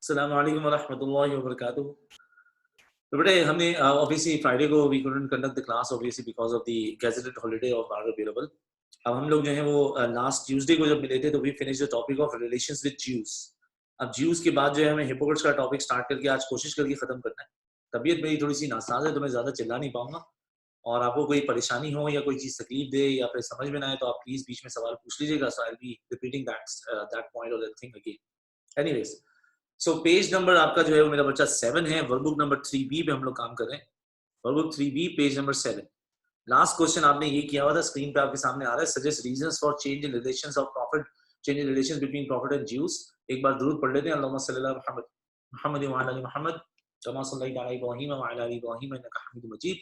अस्सलामु अलैकुम वरहमतुल्लाहि वबरकातुहू। तो बेटे हमने ऑब्वियसली फ्राइडे को we couldn't conduct the class obviously because of the gazetted holiday of are available. अब हम लोग जो है वो लास्ट ट्यूसडे को जब मिले थे तो we finish the topic of relations with Jews. अब ज्यूज के बाद जो है हमें हिपोक्रेट्स का टॉपिक स्टार्ट करके आज कोशिश करके खत्म करना है। तबीयत मेरी थोड़ी सी नासाज है तो मैं ज्यादा चिल्ला नहीं पाऊंगा, और आपको कोई परेशानी हो या कोई चीज तकलीफ दे या फिर समझ में ना आए तो आप प्लीज बीच में सवाल पूछ लीजिएगा। So I will be repeating that point और that thing again. Anyways, so page number आपका जो है वो मेरा बच्चा 7 है। वर्कबुक नंबर 3B पे हम लोग काम कर रहे हैं। Workbook 3B page number 7। Last question आपने ये किया हुआ था, स्क्रीन पे आपके सामने आ रहा है। Suggest reasons for change in relations of profit, change in relations between profit and juice. एक बार दुरूद पढ़ लेते हैं। अल्लाहुम्मा सल्ली अला मुहम्मद मुहम्मद व अला मुहम्मद कमा सल्लैता अला इब्राहीम व अला आलि इब्राहीम इन्नका हमीदुम मजीद।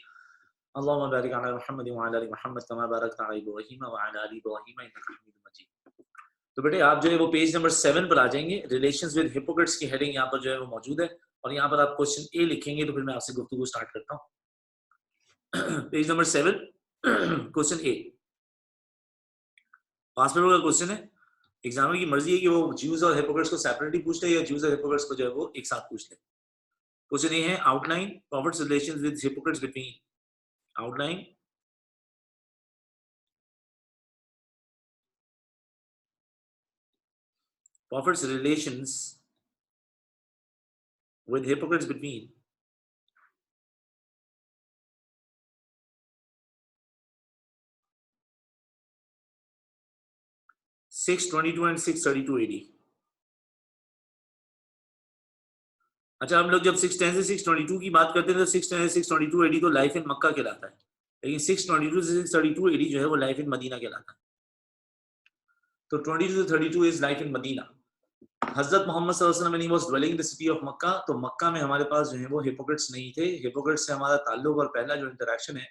अल्लाहुम्मा बारिक अला मुहम्मद व अला आलि मुहम्मद कमा बारकता अला इब्राहीम व अला आलि इब्राहीम इन्नका हमीदुम मजीद। तो बेटे आप जो है वो पेज नंबर 7 पर आ जाएंगे। रिलेशंस विद हिपोक्रेट्स की हेडिंग यहाँ पर जो है वो मौजूद है, और यहाँ पर आप क्वेश्चन ए लिखेंगे तो फिर मैं आपसे गुफ्तगू स्टार्ट करता हूँ। पेज नंबर 7 क्वेश्चन ए पास पेपर का क्वेश्चन है। एग्जामिनर की मर्जी है कि वो ज्यूज और हिपोक्रेट्स को सेपरेटली पूछ ले या ज्यूज और हिपोक्रेट्स को जो है वो एक साथ पूछ ले। क्वेश्चन ए है outline profits relations with Hippocrates between, outline profits relations with hypocrites between 622 and 632 AD। अच्छा, हम लोग जब 610 से 622 की बात करते हैं तो 610 से 622 AD तो लाइफ इन मक्का कहलाता है, लेकिन 622 से 632 AD जो है वो लाइफ इन मदीना कहलाता है। तो 22 to 32 is life in Medina. हजरत मोहम्मद सल्लल्लाहु अलैहि वसल्लम when he was dwelling the city of Mecca, तो मक्का में हमारे पास जो है वो हिपोक्रेट्स नहीं थे। हिपोक्रेट्स से हमारा ताल्लुक और पहला जो इंटरेक्शन है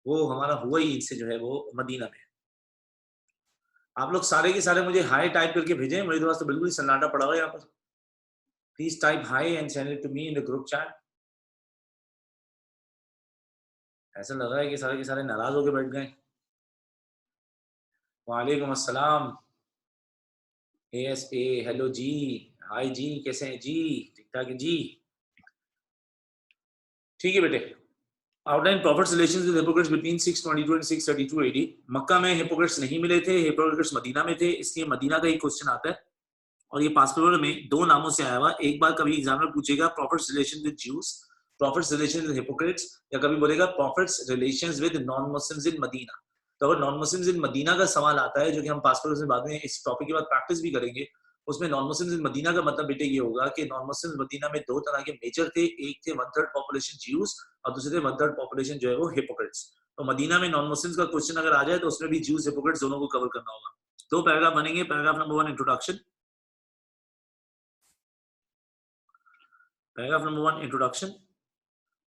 वो हमारा हुआ ही इनसे जो है वो मदीना में। आप लोग सारे के सारे मुझे हाई टाइप करके भेजें, मेरे पास तो बिल्कुल ही सन्नाटा पड़ा हुआ है यहाँ पर। Please type hi and send it to me in the group chat. ऐसा लग रहा है कि सारे के सारे नाराज होकर बैठ गए। वालेकुम अस्सलाम। ASA हेलो जी, हाय जी, कैसे हैं जी? ठीक ठाक है जी। ठीक है बेटे, outline profits relations with Hippocrates between 622 and 632 AD। मक्का में हिपोक्रेट्स नहीं मिले थे, हिपोक्रेट्स मदीना में थे, इसलिए मदीना का ही क्वेश्चन आता है। और ये पास पेपर में दो नामों से आया हुआ। एक बार कभी एग्जामिनर पूछेगा prophet's relation with Jews, prophet's relation with hypocrites, या कभी बोलेगा prophet's relations with non Muslims in Medina. तो अगर नॉन मुस्लिम्स इन मदीना का सवाल आता है, जो कि हम पास पेपर से बाद में इस टॉपिक के बाद प्रैक्टिस भी करेंगे, उसमें नॉन मुस्लिम्स इन मदीना का मतलब बेटे ये होगा कि नॉन मुस्लिम्स मदीना में दो तरह के मेजर थे। एक थे 1/3 पॉपुलेशन ज्यूज और दूसरे थे 1/3 पॉपुलेशन जो है वो हिपोक्रेट्स। तो मदीना में नॉन मुस्लिम्स का क्वेश्चन अगर आ जाए तो उसमें भी ज्यूज हिपोक्रेट्स दोनों को कवर करना होगा। दो पैराग्राफ बनेंगे। Paragraph number 1 introduction, paragraph number 1 introduction,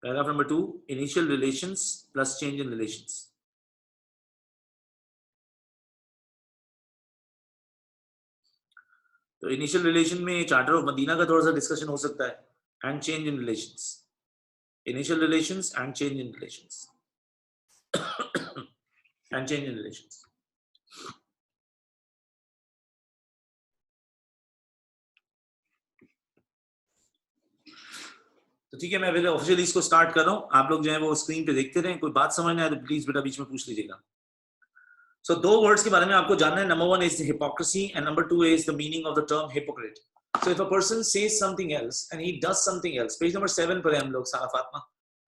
paragraph number 2 initial relations plus change in relations। तो इनिशियल रिलेशन में चार्टर ऑफ मदीना का थोड़ा सा डिस्कशन हो सकता है, and change in relations, initial relations and change in relations and change in relations. तो ठीक है, मैं फिर ऑफिशियली इसको स्टार्ट कर रहा हूँ। आप लोग जो है वो स्क्रीन पे देखते रहें। कोई बात समझ नहीं आए तो प्लीज बेटा बीच में पूछ लीजिएगा। सो दो वर्ड्स के बारे में आपको जानना है। Number 1 is hypocrisy and number 2 is the meaning of the term hypocrite. So if a person says something else and he does something else, page number 7 पर है हम लोग। सारा फातिमा,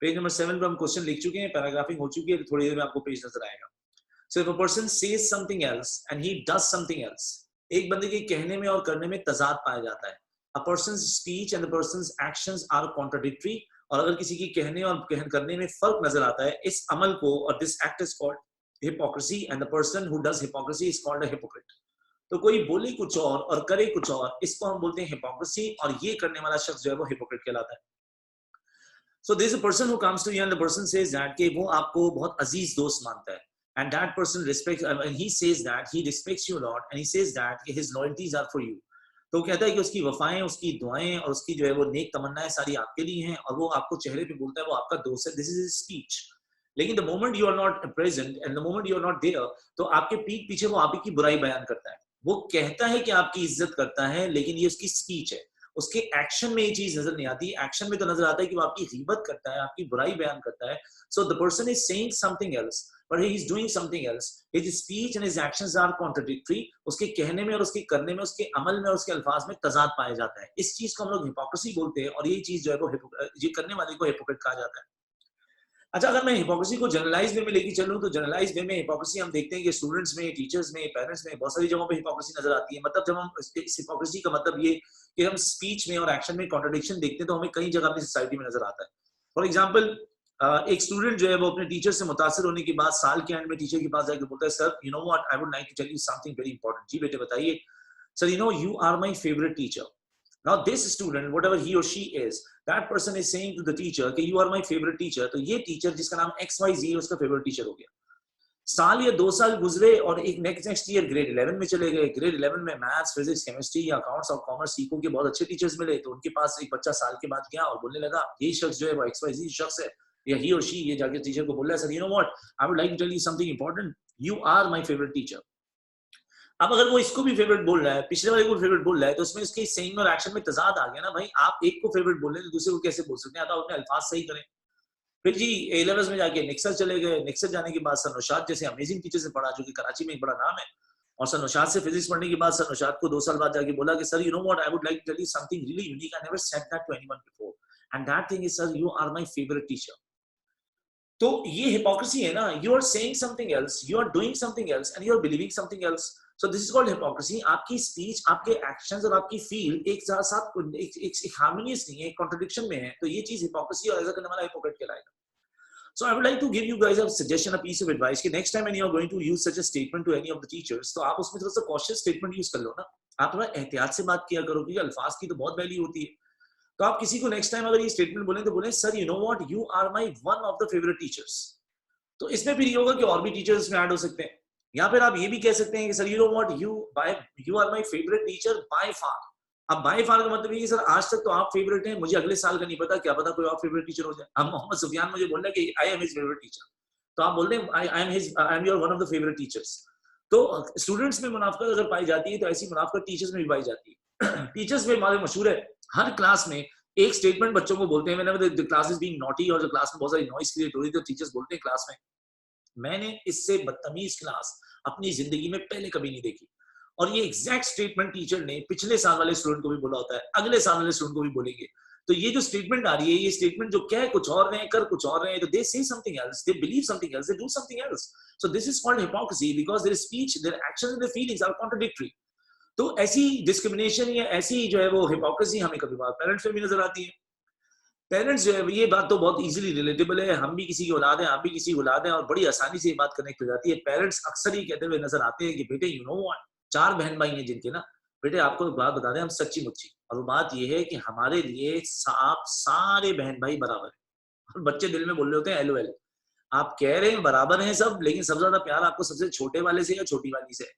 पेज नंबर 7 पर हम क्वेश्चन लिख चुके हैं, पैराग्राफिंग हो चुकी है, तो थोड़ी देर में आपको पेज नजर आएगा। So if a person says something else and he does something else, एक बंदे के कहने में और करने में तजाद पाया जाता है। A person's speech and a person's actions are contradictory, और अगर किसी की कहने और करने में फर्क नजर आता है, इस अमल को, और this act is called hypocrisy and the person who does hypocrisy is called a hypocrite। तो कोई बोले कुछ और करे कुछ और, इसको हम बोलते हैं हिपोक्रेसी, और ये करने वाला शख्स जो है वो हिपोक्रेट कहलाता है। So there is a person who comes to you and the person says that कि वो आपको बहुत अजीज दोस्त मानता है, and that person respects, and he says that he respects you a lot, and he says that his loyalties are for you। तो कहता है कि उसकी वफाएं, उसकी दुआएं और उसकी जो है वो नेक तमन्नाएं सारी आपके लिए हैं, और वो आपको चेहरे पे बोलता है वो आपका दोस्त है। This is his speech. लेकिन the moment you are not present and the moment you are not there, तो आपके पीठ पीछे वो आप ही की बुराई बयान करता है। वो कहता है कि आपकी इज्जत करता है, लेकिन ये उसकी स्पीच है। उसके एक्शन में ये चीज नजर नहीं आती। एक्शन में तो नजर आता है कि वो आपकी गीबत करता है, आपकी बुराई बयान करता है। So the person is saying something else but he is doing something else. His speech and his actions are contradictory. उसके कहने में और उसके करने में, उसके अमल में और उसके अल्फाज में तजाद पाया जाता है। इस चीज को हम लोग हिपोक्रेसी बोलते हैं, और यही चीज जो है वो ये करने वाले को हिपोक्रेट कहा जाता है। अच्छा, अगर मैं हिपोक्रेसी को जनरलाइज वे में लेके चलूं तो जनरलाइज वे में हिपोक्रेसी हम देखते हैं कि स्टूडेंट्स में, टीचर्स में, पेरेंट्स में, बहुत सारी जगहों पे हिपोक्रेसी नजर आती है। मतलब जब हम इस हिपोक्रेसी का मतलब ये कि हम स्पीच में और एक्शन में कॉन्ट्रडिक्शन देखते हैं तो हमें कई जगह अपनी सोसाइटी में नजर आता है। फॉर एग्जाम्पल, एक स्टूडेंट जो है वो अपने टीचर से मुतासर होने के बाद साल के एंड में टीचर के पास जाकर बोलता है, sir you know what, I would like to tell you something very important. जी बेटे बताइए। Sir you know you are my favourite teacher. Now this student, whatever he or she is, that person is saying to the teacher कि you are my favorite teacher। तो ये teacher जिसका नाम XYZ है उसका फेवरेट टीचर हो गया। साल या 2 साल गुजरे और एक नेक्स्ट ईयर ग्रेड 11 में चले गए। ग्रेड 11 में मैथ्स, फिजिक्स, केमिस्ट्री या अकाउंट्स और कॉमर्स सीखो के बहुत अच्छे टीचर्स मिले। तो उनके पास एक बच्चा साल के बाद गया और बोलने लगा, ये शख्स जो है वो XYZ शख्स है, या he or she ये जाके टीचर को बोल रहा है, sir you know what, I would like to tell you something important, you are my favourite teacher. अब अगर वो इसको भी फेवरेट बोल रहा है, पिछले वाले को फेवरेट बोल रहा है, तो उसमें इसके सेइंग और एक्शन में तजाद आ गया ना भाई। आप एक को फेवरेट बोल रहे हैं तो दूसरे को कैसे बोल सकते हैं? आप अपने अल्फाज सही करें। फिर जी ए लेवल्स में जाके निक्सर चले गए। निक्सर जाने के बाद सर नौशाद जैसे अमेजिंग टीचर से पढ़ा, जो कि कराची में एक बड़ा नाम है। और सर नौशाद से फिजिक्स पढ़ने के बाद सर नौशाद को 2 साल बाद जाके बोला कि sir you know what, I would like to tell you something really unique, I never said that to anyone before, and that thing is sir you are my favourite teacher. तो ये hypocrisy है ना। You are saying something else, you are doing something else and you are believing something else. So this is called hypocrisy. आपकी speech, आपके actions और आपकी feel एक साथ एक हार्मोनियस नहीं है, एक कॉन्ट्रडिक्शन में है। तो ये चीज हिपोक्रेसी, और ऐसा करने वाला हिपोक्रेट कहलाएगा। So I would like to give you guys a suggestion, a piece of advice कि next time when you are going to use such a statement to any of the teachers, तो आप उसमें थोड़ा सा cautious statement use कर लो ना। आप थोड़ा एहतियात से बात किया करो, क्योंकि अल्फाज की तो बहुत वैल्यू होती है। तो आप किसी को नेक्स्ट टाइम अगर ये स्टेटमेंट बोले तो बोले, sir you know what, you are my one of the favourite teachers. तो इसमें फिर ये होगा कि और भी टीचर्स में ऐड हो सकते हैं। या फिर आप ये भी कह सकते हैं कि sir you know what, you are my favourite teacher by far. अब बाय फार का मतलब ये कि सर आज तक तो आप फेवरेट हैं, मुझे अगले साल का नहीं पता, क्या पता कोई और फेवरेट टीचर हो जाए। अब मोहम्मद सुफियान मुझे बोल रहा है कि I am his favourite teacher, तो आप बोल रहे हैं I am your one of the favourite teachers. तो स्टूडेंट्स में मुनाफिकत अगर पाई जाती है तो ऐसी मुनाफिकत टीचर्स में भी पाई जाती है। टीचर्स में हमारे मशहूर है, हर क्लास में एक स्टेटमेंट बच्चों को बोलते हैं, मैंने the class is being naughty, और जो क्लास में बहुत सारी नॉइस क्रिएट हो रही थी, तो टीचर्स बोलते हैं क्लास में, मैंने इससे बदतमीज क्लास अपनी जिंदगी में पहले कभी नहीं देखी। और ये एग्जैक्ट स्टेटमेंट टीचर ने पिछले साल वाले स्टूडेंट को भी बोला होता है, अगले साल वाले स्टूडेंट को भी बोलेंगे। तो ये जो स्टेटमेंट आ रही है, ये स्टेटमेंट जो कह कुछ और रहे हैं, कर कुछ और रहे हैं, तो they say something else, they believe something else, they do something else. So this is called hypocrisy, because their speech, their actions and their feelings are contradictory. तो ऐसी डिस्क्रिमिनेशन या ऐसी जो है वो हिपोक्रेसी हमें कभी बार पेरेंट्स में भी नजर आती है। पेरेंट्स जो है, ये बात तो बहुत इजीली रिलेटेबल है, हम भी किसी की औलाद हैं, आप भी किसी की औलाद हैं, और बड़ी आसानी से ये बात कनेक्ट हो जाती है। पेरेंट्स अक्सर ये कहते हुए नजर आते हैं कि बेटे यू नो व्हाट, 4 बहन भाई हैं जिनके ना, बेटे आपको एक बात बता दें, हम सच्ची मुच्ची, और वो बात ये है कि हमारे लिए आप सारे बहन भाई बराबर हैं। और बच्चे दिल में बोल रहे होते हैं LOL। आप कह रहे हैं बराबर हैं सब, लेकिन सबसे ज्यादा प्यार आपको सबसे छोटे वाले से या छोटी वाली से।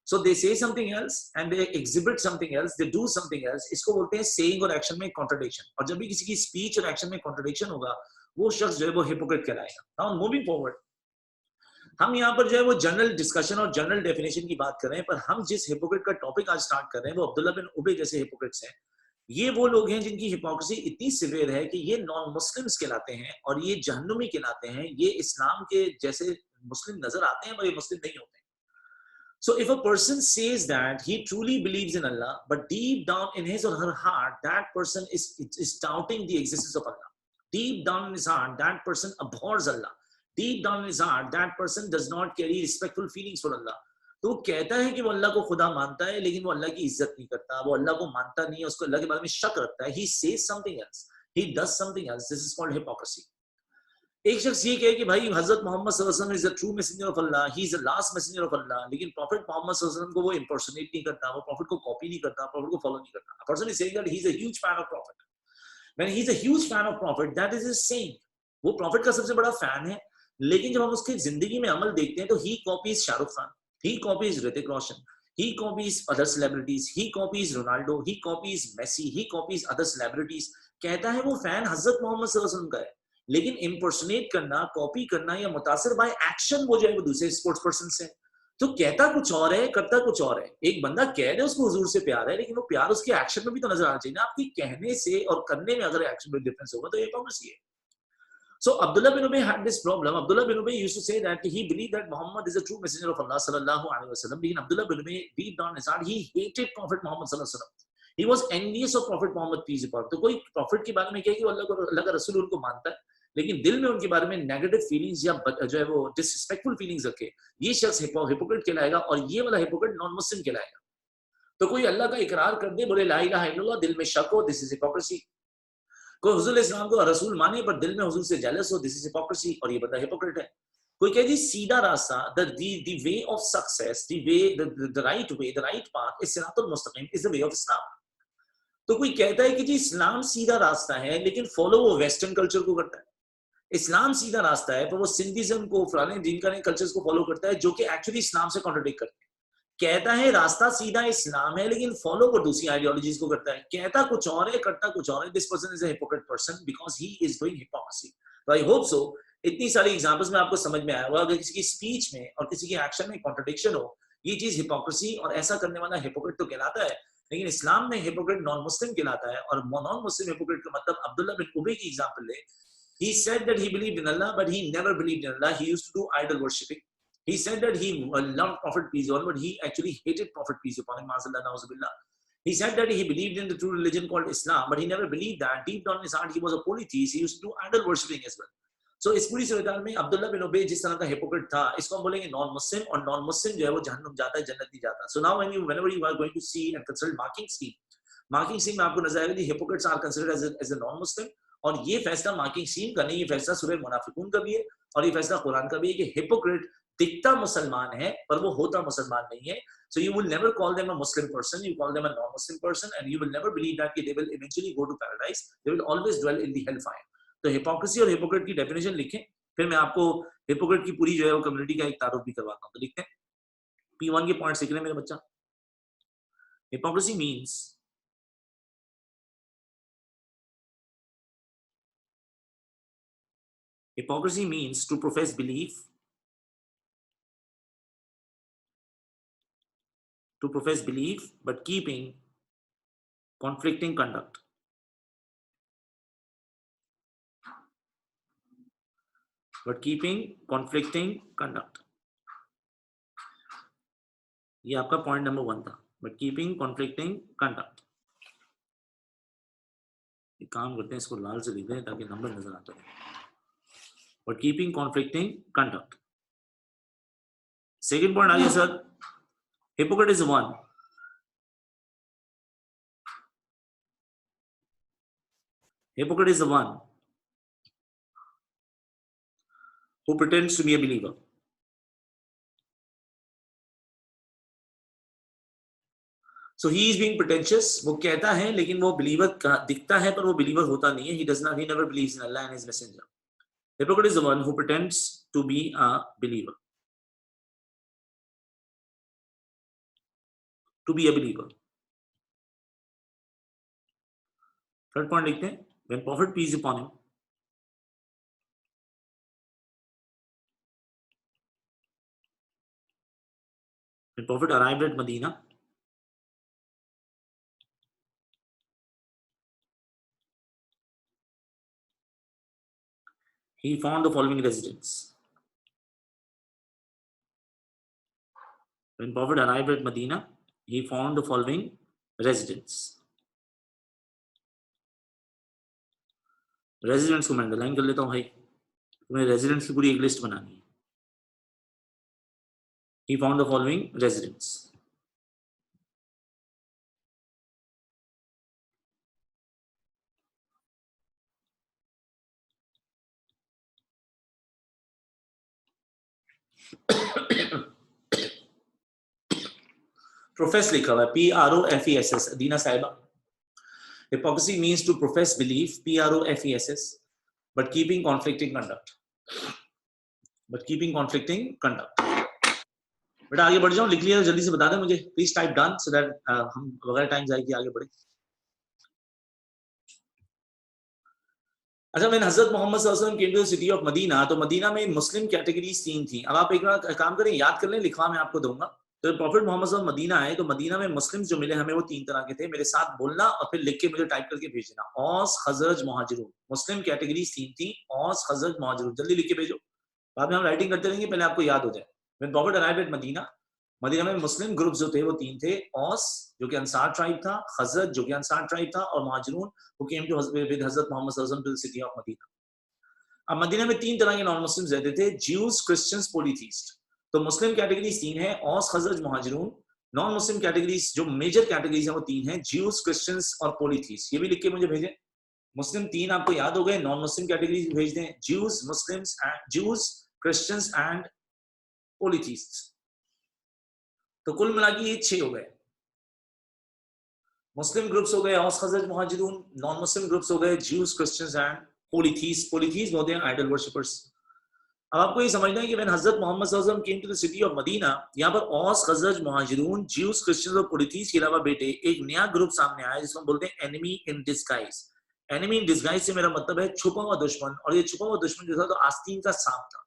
So they say something else and they exhibit something else, they do something else। इसको बोलते हैं saying और action में contradiction। और जब भी किसी की speech और action में contradiction होगा, वो शख्स जो है वो hypocrite कहलाएगा। Now moving forward, हम यहाँ पर जो है वो जनरल डिस्कशन और जनरल डेफिनेशन की बात कर रहे हैं, पर हम जिस हिपोक्रेट का टॉपिक आज स्टार्ट कर रहे हैं वो अब्दुल्ला बिन उबे जैसे हिपोक्रेट्स हैं। ये वो लोग हैं जिनकी हिपोक्रेसी इतनी सिवियर है कि ये नॉन मुस्लिम्स कहलाते हैं और ये जहन्नुमी कहलाते हैं। ये इस्लाम के जैसे मुस्लिम नजर आते हैं पर ये मुस्लिम नहीं होते। So if a person says that he truly believes in Allah, but deep down in his or her heart, that person is doubting the existence of Allah. Deep down in his heart, that person abhors Allah. Deep down in his heart, that person does not carry respectful feelings for Allah. तो वो कहता है कि वो अल्लाह को खुदा मानता है, लेकिन वो अल्लाह की इज्जत नहीं करता, वो अल्लाह को मानता नहीं है, उसको अल्लाह के बारे में शक रखता है। He says something else, he does something else. This is called hypocrisy. एक शख्स ये कहे कि भाई हजरत मोहम्मद सल्लल्लाहु अलैहि वसल्लम is the true messenger of Allah, he is the last messenger of Allah, लेकिन प्रॉफिट मोहम्मद सल्लल्लाहु अलैहि वसल्लम को वो इंपर्सोनेट नहीं करता, वो प्रॉफिट को कॉपी नहीं करता, प्रॉफिट को फॉलो नहीं करता। A person is saying that he is a huge fan of prophet. When he is a huge fan of prophet, that is his saying. वो प्रॉफिट का सबसे बड़ा फैन है, लेकिन जब हम उसकी जिंदगी में अमल देखते हैं तो he copies Shahrukh Khan, he copies Hrithik Roshan, he copies other celebrities, he copies Ronaldo, he copies Messi, he copies other celebrities। कहता है वो फैन हजरत मोहम्मद सल्लल्लाहु अलैहि वसल्लम का है, लेकिन इम्पर्सोनेट करना, कॉपी करना या मुतासिर बाय एक्शन वो जो है वो दूसरे स्पोर्ट्स पर्सन से। तो कहता कुछ और है, करता कुछ और है। एक बंदा कह रहे उसको हुजूर से प्यार है, लेकिन वो प्यार उसके एक्शन में भी तो नजर आना चाहिए ना। आपकी कहने से और करने में अगर एक्शन में डिफरेंस होगा तो ये हिपोक्रेसी है। So Abdullah bin Ubay had this problem. Abdullah bin Ubay used to say that he believed that Muhammad is a true messenger of Allah sallallahu alaihi wasallam. Lekin Abdullah bin Ubay deep down inside he hated Prophet Muhammad sallallahu alaihi wasallam. He was envious of Prophet Muhammad peace be upon him. तो कोई profit के बारे में कहे कि अल्लाह का रसूल उनको मानता है, लेकिन दिल में उनके बारे में नेगेटिव फीलिंग्स या जो है वो डिसरिस्पेक्टफुल फीलिंग्स रखे, ये शख्स हिपोक्रेट कहलाएगा, और ये वाला हिपोक्रेट नॉन मुस्लिम कहलाएगा। तो कोई अल्लाह का इकरार कर दे, बोले ला इलाहा इल्लल्लाह, दिल में शक हो, दिस इज हिपोक्रेसी। कोई हुजूर इस्लाम को रसूल माने पर दिल में हुजूर से जेलस हो, दिस इज हिपोक्रेसी, और ये बंदा हिपोक्रेट है। कोई कहे जी सीधा रास्ता, the way of success, the right way, the right path is siratul mustaqim, is the way of Islam। तो कोई कहता है कि जी इस्लाम सीधा रास्ता है, लेकिन फॉलो वो वेस्टर्न कल्चर को करता है। इस्लाम सीधा रास्ता है पर वो सिंधिज्म को, फलाने दिन का कल्चर्स को फॉलो करता है, जो कि एक्चुअली इस्लाम से कॉन्ट्रडिक्ट करते हैं। कहता है रास्ता सीधा इस्लाम है, लेकिन फॉलो वो दूसरी आइडियोलॉजीज को करता है। कहता कुछ और है, करता कुछ और है। This person is a hypocrite person because he is doing hypocrisy. तो आई होप सो इतनी सारी एग्जांपल्स में आपको समझ में आया होगा। अगर किसी की स्पीच में और किसी के एक्शन में कॉन्ट्रडिक्शन हो, ये चीज हिपोक्रेसी, और ऐसा करने वाला हिपोक्रेट तो कहलाता है। लेकिन इस्लाम में हिपोक्रेट नॉन मुस्लिम कहलाता है, और नॉन मुस्लिम हिपोक्रेट का मतलब अब्दुल्ला बिन उबई की एग्जांपल ले। He said that he believed in Allah, but he never believed in Allah. He used to do idol worshipping. He said that he loved Prophet peace be upon him, but he actually hated Prophet peace be upon him. He said that he believed in the true religion called Islam, but he never believed that. Deep down in his heart, he was a polytheist. He used to do idol worshipping as well. So इस पूरी सूरत में Abdullah bin उबई जिस तरह का hypocrite था, इसको हम बोलेंगे नॉन मुस्लिम, और नॉन मुस्लिम जो है वो जहन्नुम जाता है, जन्नत नहीं जाता। So now whenever you are going to see and consult marking scheme में आपको नजर आएगा कि hypocrites are considered as a non-Muslim, और ये फैसला मार्किंग स्कीम का नहीं, ये फैसला सूरह मुनाफिकून का भी है, और ये फैसला कुरान का भी है कि हिपोक्रेट दिखता मुसलमान है पर वो होता मुसलमान नहीं है। So you will never call them a Muslim person, you call them a non-Muslim person, and you will never believe that they will eventually go to paradise. They will always dwell in the hellfire. तो hypocrisy और hypocrite की definition लिखें, फिर मैं आपको hypocrite की पूरी जो है वो कम्युनिटी का एक तारुफ भी करवाता हूँ। तो लिखते हैं P1 के पॉइंट सीख रहे हैं मेरे बच्चा। Hypocrisy means hypocrisy means to profess belief, but keeping conflicting conduct. ये आपका पॉइंट नंबर 1 था, but keeping conflicting conduct। एक काम करते हैं, इसको लाल से लिख दें ताकि नंबर नजर आता है। But keeping conflicting conduct। Second point आ गया sir, hypocrite is one who pretends to be a believer। So he is being pretentious, वो कहता है लेकिन वो बिलीवर दिखता है पर वो बिलीवर होता नहीं है। He never believes in Allah and his messenger। Hypocrite is the one who pretends to be a believer। Third point लिखते हैं, when Prophet peace upon him when Prophet arrived at Medina, he found the following residents। When Prophet arrived at Medina, he found the following residents। Residents को मैं underline कर लेता हूं भाई, तुम्हें residents की पूरी एक लिस्ट बनानी है। He found the following residents। प्रोफेस लिखा हुआ है, PROFESS, अदीना साहिबा। Hypocrisy means to profess belief, PROFESS, but keeping conflicting conduct। बेटा आगे बढ़ जाओ, लिख लिया जल्दी से बता दें मुझे, please type done so that हम बगैर टाइम जाए कि आगे बढ़े। अच्छा, मैंने हजरत मोहम्मद सल्लल्लाहु अलैहि वसल्लम came to the city of Medina, तो मदीना में मुस्लिम कैटेगरीज 3 थी। अब आप एक बार काम करें, याद कर लें, लिखवा मैं आपको दूंगा। तो प्रॉफिट मोहम्मद सल्लल्लाहु अलैहि वसल्लम मदीना आए तो मदीना में मुस्लिम जो मिले हमें वो 3 तरह के थे। मेरे साथ बोलना और फिर लिख के मुझे टाइप करके भेजना। औस, खजरज, मुहाजिरून। मुस्लिम कैटेगरीज 3 थी, औस, खजरज, मुहाजिरून। जल्दी लिख के भेजो, बाद में हम राइटिंग करते रहेंगे, पहले आपको याद हो जाए। When prophet arrived at Medina, Medina में मुस्लिम ग्रुप जो थे वो 3 थे। औस जो कि अंसार ट्राइब था, खजरज जो कि अंसार ट्राइब था, और मुहाजिरून हु केम टू विद हजरत मोहम्मद सल्लल्लाहु अलैहि वसल्लम to the city of Medina. अब मदीना में 3 तरह के नॉन मुस्लिम्स रहते थे, ज्यूज, क्रिश्चियंस, पॉलीथीस्ट। तो मुस्लिम कैटेगरीज 3 है, औस, खजरज, मुहाजिरून। नॉन मुस्लिम कैटेगरीज जो मेजर कैटेगरीज है वो 3 है, ज्यूज, क्रिश्चियंस और पॉलीथीस्ट। ये भी लिख के मुझे भेजें। मुस्लिम 3 आपको याद हो गए, नॉन मुस्लिम कैटेगरीज भेज दें, Jews, Muslims and Jews, Christians and पॉलीथीस्ट। तो कुल मिला के ये 6 हो गए। मुस्लिम ग्रुप्स हो गए औस, खजरज, मुहाजिरून। नॉन मुस्लिम ग्रुप्स हो गए ज्यूज, क्रिश्चियंस एंड पॉलीथीस्ट। पॉलीथीस्ट होते हैं आइडल वर्शिपर्स। अब आपको ये समझना है कि व्हेन हजरत मोहम्मद सल्लल्लाहु अलैहि वसल्लम came to the city of Medina, यहाँ पर औस, खजरज, मुहाजिरून, ज्यूज, क्रिश्चियंस और पॉलीथीस्ट के अलावा बेटे एक नया ग्रुप सामने आया जिसको हम बोलते हैं enemy in disguise. Enemy in disguise से मेरा मतलब है छुपा हुआ दुश्मन। और ये छुपा हुआ दुश्मन जो था तो आस्तीन का सांप था।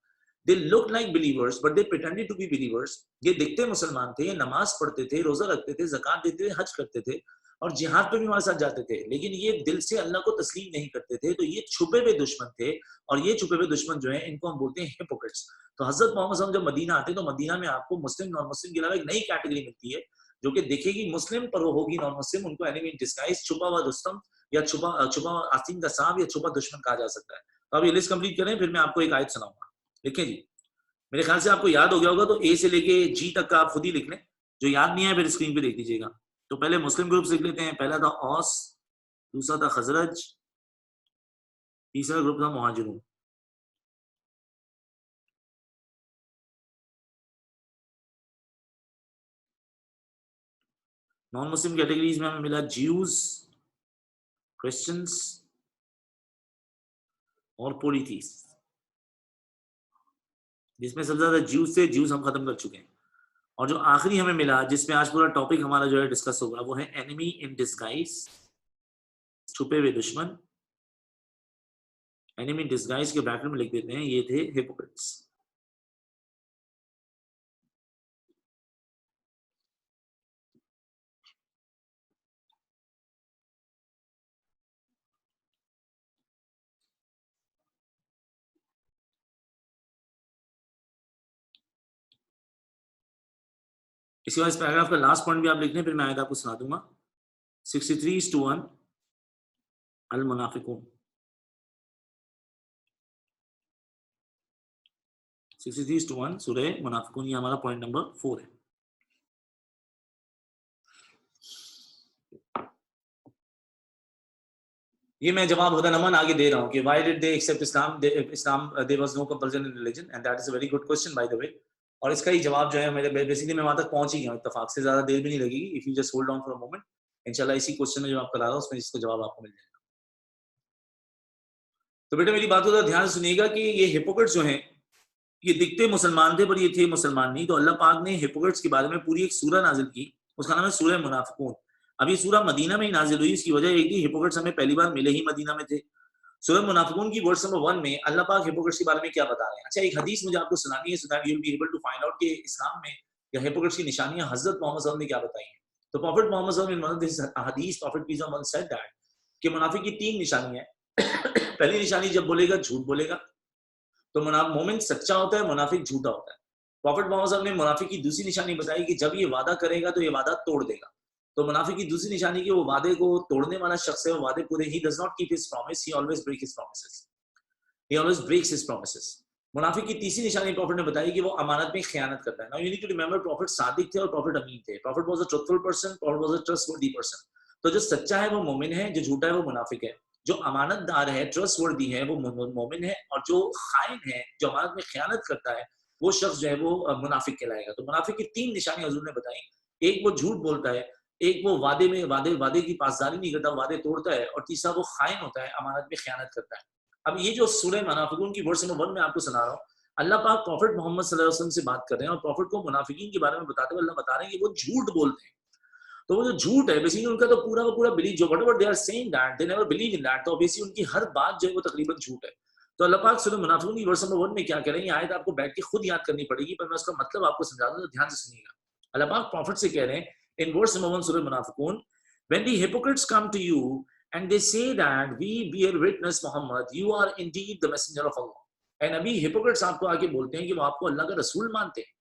They look like believers but they pretended to be believers. ये दिखते मुसलमान थे, नमाज पढ़ते थे, रोजा रखते थे, ज़कात देते थे, हज करते थे और जिहाद पे भी हमारे साथ जाते थे, लेकिन ये दिल से अल्लाह को तस्लीम नहीं करते थे। तो ये छुपे हुए दुश्मन थे, और ये छुपे हुए दुश्मन जो है इनको हम बोलते हैं हिपोक्रेट्स। तो हजरत मोहम्मद सल्लल्लाहु अलैहि वसल्लम जब मदीना आते हैं तो मदीना में आपको मुस्लिम, नॉन मुस्लिम के अलावा एक नई कैटेगरी मिलती है जो कि दिखेगी मुस्लिम पर वो होगी नॉन मुस्लिम। उनको एनिमी इन डिस्गाइज, छुपा हुआ दुश्मन या छुपा हुआ आस्तीन का सांप या छुपा दुश्मन कहा जा सकता है। तो अब ये लिस्ट कंप्लीट करें, फिर मैं आपको एक आयत सुनाऊंगा। लिखें जी, मेरे ख्याल से आपको याद हो गया होगा, तो ए से लेके जी तक का आप खुद ही लिख लें। जो याद नहीं है फिर स्क्रीन पे देख लीजिएगा। तो पहले मुस्लिम ग्रुप्स लिख लेते हैं। पहला था औस, दूसरा था खजरज, तीसरा ग्रुप था मुहाजिरून। नॉन मुस्लिम कैटेगरीज में हमें मिला ज्यूज, क्रिश्चियंस और पॉलीथीस्ट, जिसमें सबसे ज्यादा ज्यूज थे। ज्यूज हम खत्म कर चुके हैं। और जो आखिरी हमें मिला जिसमें आज पूरा टॉपिक हमारा जो है डिस्कस होगा वो है एनिमी इन डिस्गाइज, छुपे हुए दुश्मन। एनिमी इन डिस्गाइज के ब्रैकेट में लिख देते हैं ये थे हिपोक्रेट्स। इसके बाद इस पैराग्राफ का लास्ट पॉइंट भी आप लिख लें, फिर मैं आयत आपको सुना दूंगा। 63:1 अल मुनाफिकून। 63:1 सूरह मुनाफिकून, ये हमारा पॉइंट नंबर 4 है। ये मैं जवाब हुदा नमन आगे दे रहा हूँ कि why did they accept Islam, Islam there was no compulsion in religion and that is a very good question by the way. और इसका ही जवाब जो है मेरे बेसिकली मैं वहां तक पहुंच ही गया हूं, इत्तेफाक से ज्यादा देर भी नहीं लगेगी। If you just hold on for a moment, इंशाल्लाह इसी क्वेश्चन में जो आप करा रहा हूं उसमें इसका जवाब आपको मिल जाएगा। तो बेटा मेरी बात को ध्यान से सुनिएगा कि ये हिपोक्रेट्स जो हैं ये दिखते मुसलमान थे पर ये थे मुसलमान नहीं। तो अल्लाह पाक ने हिपोक्रेट्स के बारे में पूरी एक सूरह नाजिल की, उसका नाम है सूरह मुनाफिकून। अब ये सूरह मदीना में ही नाजिल हुई, इसकी वजह एक ही हिपोक्रेट्स हमें पहली बार मिले ही मदीना में थे। सूरह मुनाफिकून की वर्स नंबर 1 में अल्लाह पाक हिपोक्रेट्स के बारे में क्या बता रहे हैं। अच्छा, एक हदीस मुझे आपको सुनानी है so that you will be able to find out कि इस्लाम में या हिपोक्रेट्स की निशानियां हजरत मोहम्मद सल्लल्लाहु अलैहि वसल्लम ने क्या बताई हैं। तो प्रॉफिट मोहम्मद सल्लल्लाहु अलैहि वसल्लम इन हदीस profit peace on said that कि मुनाफिक की 3 निशानियां हैं। पहली निशानी, जब बोलेगा झूठ बोलेगा। तो मोमिन सच्चा होता है, मुनाफिक झूठा होता है। प्रॉफिट मोहम्मद सल्लल्लाहु अलैहि वसल्लम ने मुनाफिक की दूसरी निशानी बताई कि जब ये वादा करेगा तो ये वादा तोड़ देगा। तो मुनाफिक की दूसरी निशानी कि वो वादे को तोड़ने वाला शख्स है, वो वादे पूरे, he does not keep his promise, he always break his promises, he always breaks his promises. मुनाफिक की तीसरी निशानी प्रॉफिट ने बताई कि वो अमानत में खयानत करता है। Now you need to remember, prophet सादिक थे और प्रॉफिट अमीन थे। Prophet was a truthful person, prophet was a trustworthy person. तो जो सच्चा है वो मोमिन है, जो झूठा है वो मुनाफिक है। जो अमानतदार है, ट्रस्टवर्दी है, वो मोमिन है, और जो खाइन है, जो अमानत में खयानत करता है, वो शख्स जो है वो मुनाफिक कहलाएगा। तो मुनाफिक की 3 निशानी हुजूर ने बताई। एक, वो झूठ बोलता है। एक, वो वादे की पासदारी नहीं करता, वादे तोड़ता है। और तीसरा, वो खाइन होता है, अमानत में खयानत करता है। अब ये जो सूरह मुनाफिकून की वर्स नंबर 1 में आपको सुना रहा हूँ, अल्लाह पाक प्रॉफिट मोहम्मद सल्लल्लाहु अलैहि वसल्लम से बात कर रहे हैं और प्रॉफिट को मुनाफिकीन के बारे में बताते हुए अल्लाह बता रहे हैं कि वो झूठ बोलते हैं। तो वो जो झूठ है बेसिकली उनका तो पूरा पूरा बिलीव जो whatever they are saying that they never believe in that, तो ऑब्वियसली उनकी हर बात जो है वो तकरीबन झूठ है। तो अल्लाह पाक सूरह मुनाफिकून की वर्स नंबर 1 में क्या कह रहे हैं, ये आयत आपको बैठ के खुद याद करनी पड़ेगी, पर मैं उसका मतलब आपको समझा दूं तो ध्यान से सुनिएगा। अल्लाह पाक प्रॉफिट से कह रहे हैं इन वर्स नंबर 1 सूरह मुनाफिकून, when the hypocrites come to you and they say that we bear witness Muhammad you are indeed the messenger of Allah, and अभी hypocrites आपको आके बोलते हैं कि वो आपको अल्लाह का रसूल मानते हैं।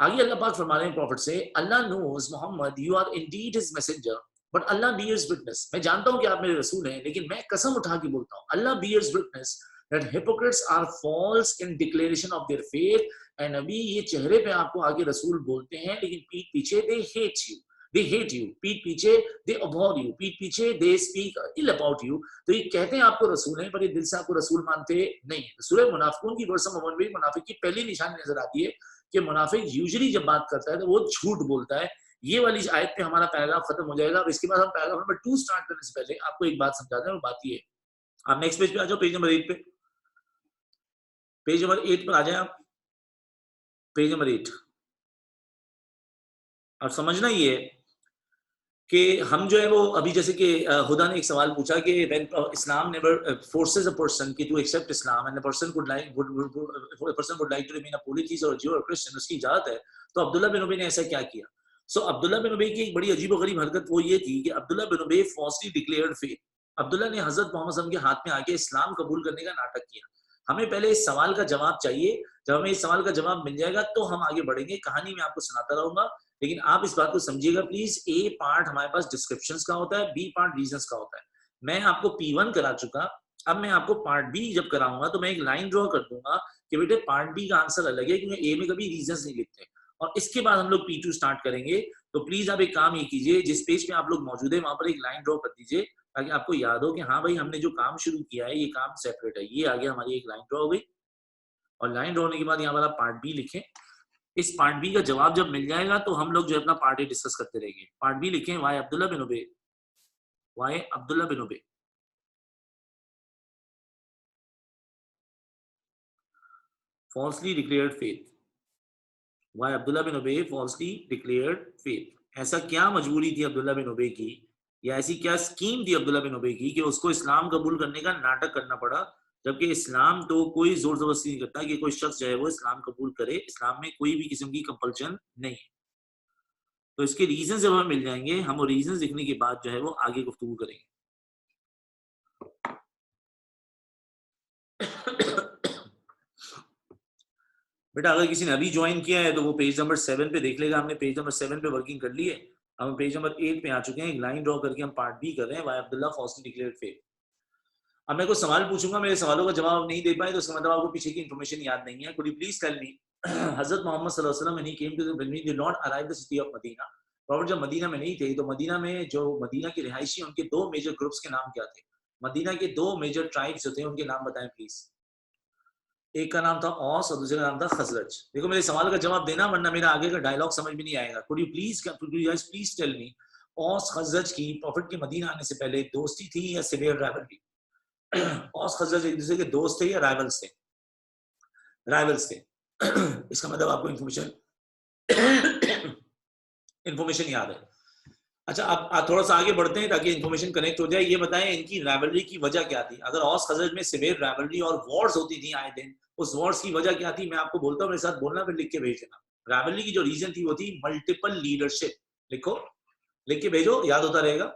आगे अल्लाह पाक फरमा रहे हैं प्रॉफिट से, अल्लाह knows Muhammad you are indeed his messenger but Allah bears witness, मैं जानता हूं कि आप मेरे रसूल हैं लेकिन मैं कसम उठा के बोलता हूं, Allah bears witness that hypocrites are false in declaration of their faith, and अभी ये चेहरे पे आपको आगे रसूल बोलते हैं लेकिन पीठ पीछे they hate you, they hate you, पीठ पीछे they abhor you, पीठ पीछे they speak ill about you। तो ये कहते हैं आपको रसूल हैं पर ये दिल से आपको रसूल मानते नहीं है। सूरह मुनाफिकून की वर्स नंबर 1 में मुनाफिक की पहली निशानी नजर आती है कि मुनाफिक यूजुअली जब बात करता है तो वो झूठ बोलता है। ये वाली आयत पे हमारा पैराग्राफ खत्म हो जाएगा। अब इसके बाद हम पैराग्राफ नंबर 2 स्टार्ट करने से पहले आपको एक बात समझा दें, और बात ये है, आप नेक्स्ट पेज पे आ जाओ, पेज नंबर 8 पे, पेज नंबर 8 पर आ जाए आप, पेज नंबर 8। अब समझना ये है कि हम जो है वो अभी जैसे कि हुदा ने एक सवाल पूछा कि when Islam never forces a person कि to accept Islam and the person would like to remain a polytheist और ज्यू और क्रिश्चियन, उसकी इजाजत है, तो अब्दुल्ला बिन उबई ने ऐसा क्या किया? सो अब्दुल्ला बिन उबई की एक बड़ी अजीब और गरीब हरकत वो ये थी कि Abdullah bin उबई falsely declared faith. Abdullah ने हजरत मोहम्मद सल्लल्लाहु अलैहि वसल्लम के हाथ में आके इस्लाम कबूल करने का नाटक किया। हमें पहले इस सवाल का जवाब चाहिए, जब हमें इस सवाल का जवाब मिल जाएगा तो हम आगे बढ़ेंगे। कहानी में आपको सुनाता रहूंगा, लेकिन आप इस बात को समझिएगा प्लीज। ए पार्ट हमारे पास डिस्क्रिप्शंस का होता है, बी पार्ट रीजंस का होता है। मैं आपको P1 करा चुका, अब मैं आपको पार्ट बी जब कराऊंगा तो मैं एक लाइन ड्रॉ कर दूंगा कि बेटे पार्ट बी का आंसर अलग है, क्योंकि ए में कभी रीजंस नहीं लिखते। और इसके बाद हम लोग P2 स्टार्ट करेंगे। तो प्लीज आप एक काम ये कीजिए, जिस पेज पे आप लोग मौजूद है वहां पर एक लाइन ड्रॉ कर दीजिए, ताकि आपको याद हो कि हाँ भाई हमने जो काम शुरू किया है ये काम सेपरेट है। ये आगे हमारी एक लाइन ड्रॉ हो गई, और लाइन ड्रॉ होने के बाद यहाँ पर आप पार्ट बी लिखें। इस पार्ट बी का जवाब जब मिल जाएगा तो हम लोग जो अपना पार्ट ए डिस्कस करते रहेंगे। पार्ट बी लिखें, why Abdullah bin Ubayy, why Abdullah bin Ubayy falsely declared faith, why Abdullah bin Ubayy falsely declared faith। ऐसा क्या मजबूरी थी अब्दुल्ला बिन उबई की, या ऐसी क्या स्कीम थी अब्दुल्ला बिन उबई की कि उसको इस्लाम कबूल करने का नाटक करना पड़ा, जबकि इस्लाम तो कोई जोर जबरदस्ती नहीं करता कि कोई शख्स जो है वो इस्लाम कबूल करे। इस्लाम में कोई भी किस्म की कंपल्शन नहीं है। तो इसके रीजन जब हमें मिल जाएंगे, हम वो रीजन लिखने के बाद जो है वो आगे गुफ्तगू करेंगे। बेटा अगर किसी ने अभी ज्वाइन किया है तो वो पेज नंबर 7 पे देख लेगा। हमने पेज नंबर 7 पे वर्किंग कर ली है, हम पेज नंबर 8 पे आ चुके हैं। एक लाइन ड्रॉ करके हम पार्ट बी कर रहे हैं, why Abdullah falsely declared faith. अब मैं कुछ सवाल पूछूंगा, मेरे सवालों का जवाब नहीं दे पाए तो इसका मतलब आपको पीछे की इंफॉर्मेशन याद नहीं है। Could you please tell me, हजरत मोहम्मद सल्लल्लाहु अलैहि वसल्लम when he came to the when he did not arrive the city of Medina, prophet जब मदीना में नहीं थे तो मदीना में जो मदीना के रिहायशी उनके दो मेजर ग्रुप्स के नाम क्या थे? मदीना के दो मेजर ट्राइब्स जो थे उनके नाम बताएं प्लीज। एक का नाम था औस और दूसरे का नाम था खजरज। देखो मेरे सवाल का जवाब देना, वरना मेरा आगे का डायलॉग समझ में नहीं आएगा। Could you please tell me, Aws Khazraj की प्रॉफिट के मदीना आने से पहले दोस्ती थी या सिवियर राइवलरी? औस खजरज एक दूसरे के दोस्त थे या राइवल्स थे? राइवल्स थे। इसका मतलब आपको इंफॉर्मेशन याद है। अच्छा आप थोड़ा सा आगे बढ़ते हैं ताकि इंफॉर्मेशन कनेक्ट हो जाए। ये बताएं इनकी राइवलरी की वजह क्या थी? अगर औस खजरज में सिवियर राइवलरी और वॉर्स होती थी आए दिन, उस वॉर्स की वजह क्या थी? मैं आपको बोलता हूँ, मेरे साथ बोलना, फिर लिख के भेज देना। राइवलरी की जो रीजन थी वो थी मल्टीपल लीडरशिप। लिखो, लिख के भेजो, याद होता रहेगा।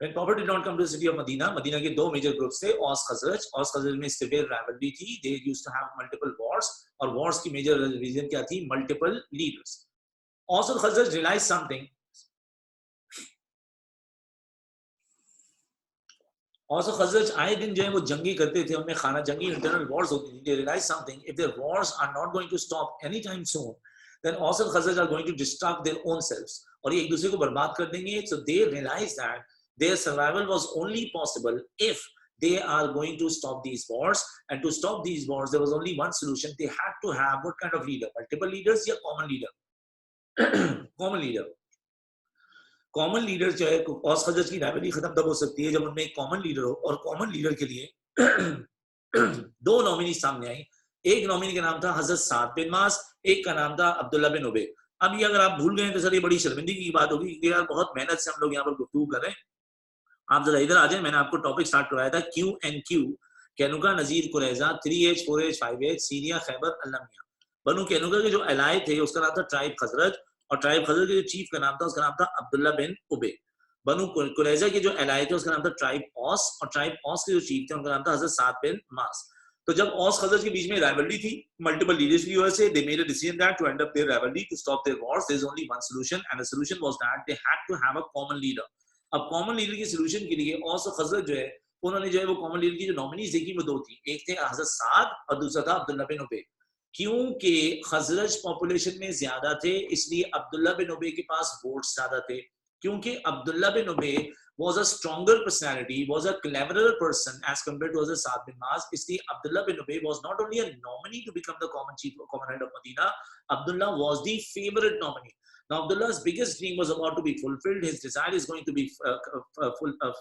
When Prophet did not come to the city of Medina, Medina के दो मेजर ग्रुप्स थे, औस खजरज। औस खजरज में सिवियर राइवलरी थी, they used to have multiple wars, और wars की मेजर रीजन क्या थी? Multiple leaders. औस और खजरज रियलाइज समथिंग, औस और खजरज आए दिन जो है वो जंगी करते थे, उनमें खाना जंगी इंटरनल वॉर्स होती थी। They realize something, if their wars are not going to stop anytime soon, then औस और Khazraj are going to destruct their own selves, और ये एक दूसरे को बर्बाद कर देंगे। So they realize that their survival was only possible if they are going to stop these wars, and to stop these wars there was only one solution. They had to have what kind of leader? Multiple leaders या common leader? common leader। Common leader जो है, औस Khazraj की rivalry खत्म तब हो सकती है जब उनमें एक कॉमन लीडर हो, और कॉमन लीडर के लिए दो नॉमिनी सामने आई। एक नॉमिनी का नाम था हजरत साद बिन मास, एक का नाम था अब्दुल्ला बिन उबई। अब ये अगर आप भूल गए तो सर ये बड़ी शर्मिंदगी की बात होगी, क्योंकि यार बहुत मेहनत से हम लोग यहाँ पर गुफ्तगू कर रहे हैं। आप जरा इधर आ जाए, मैंने आपको टॉपिक स्टार्ट कराया था Q and Q, Qaynuqa, Nadir, Qurayza, 3H 4H 5H, Syria, Khaybar, अल्लामिया। बनु कैनुका के जो एलाय थे उसका नाम था ट्राइब खजरज, और ट्राइब खजरज के जो चीफ का नाम था उसका नाम था अब्दुल्ला बिन उबे। बनु कुरैजा के जो एलाय थे उसका नाम था ट्राइब औस, और ट्राइब औस के जो चीफ थे उनका नाम था हजरत साद बिन मास। तो जब औस खजरज के बीच में राइवलरी थी, मल्टीपल लीडर्स की वजह से, they made a decision that to end up their rivalry, to stop their wars, there is only one solution, and the solution was that they had to have a common leader. अब common leader के solution के लिए औस और खजरज जो है उन्होंने जो है वो कॉमन लीडर की जो नॉमिनीज देखी वो दो थी, एक थे हजरत साद और दूसरा था अब्दुल्ला बिन उबे। क्योंकि खजरज पॉपुलेशन में ज्यादा थे इसलिए अब्दुल्ला बिन उबे के पास वोट्स ज्यादा थे। क्योंकि Abdullah bin ube was a stronger personality, was a cleverer person as compared to Hazrat Saad bin Maaz, इसलिए Abdullah bin Ubay was not only a nominee to become the common head of Medina, Abdullah was the favorite nominee. Now Abdullah's biggest dream was about to be fulfilled, his desire is going to be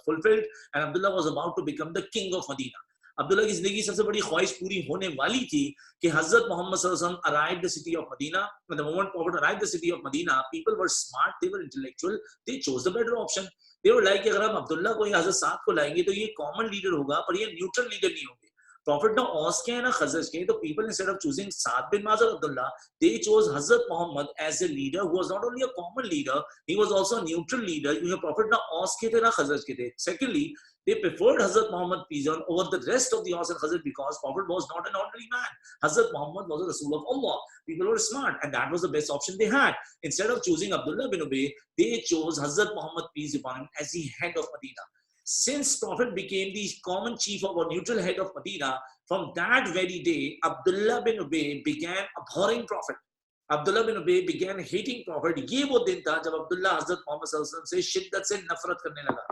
fulfilled, and Abdullah was about to become the king of Medina. Abdullah की जिंदगी सबसे बड़ी ख्वाहिश पूरी होने वाली थी कि हजरत मोहम्मद सल्लल्लाहु अलैहि वसल्लम arrived the city of Medina. When the moment Prophet arrived the city of Medina, people were smart, they were intellectual, they chose the better option. They were like कि अगर हम अब्दुल्ला को या हजरत साद को लाएंगे तो ये कॉमन लीडर होगा, पर ये न्यूट्रल लीडर नहीं होंगे। प्रॉफिट ना औस के हैं ना खजरज के, तो people instead of choosing Saad bin Maaz or Abdullah, they chose Hazrat Muhammad as a leader who was not only a common leader, he was also a neutral leader. क्योंकि profit ना औस के थे ना खजरज के थे। Secondly, they preferred Hazrat Muhammad peace over the rest of the Aus and Khazraj because Prophet was not an ordinary man. Hazrat Muhammad was a Rasul of Allah. People were smart, and that was the best option they had. Instead of choosing Abdullah bin Ubay, they chose Hazrat Muhammad peace upon him as the head of Medina. Since Prophet became the common chief of or neutral head of Medina, from that very day, Abdullah bin Ubay began abhorring Prophet. Abdullah bin Ubay began hating Prophet. ये वो दिन था जब अब्दुल्ला हजरत मोहम्मद सल्लल्लाहु अलैहि वसल्लम से शिद्दत से नफरत करने लगा।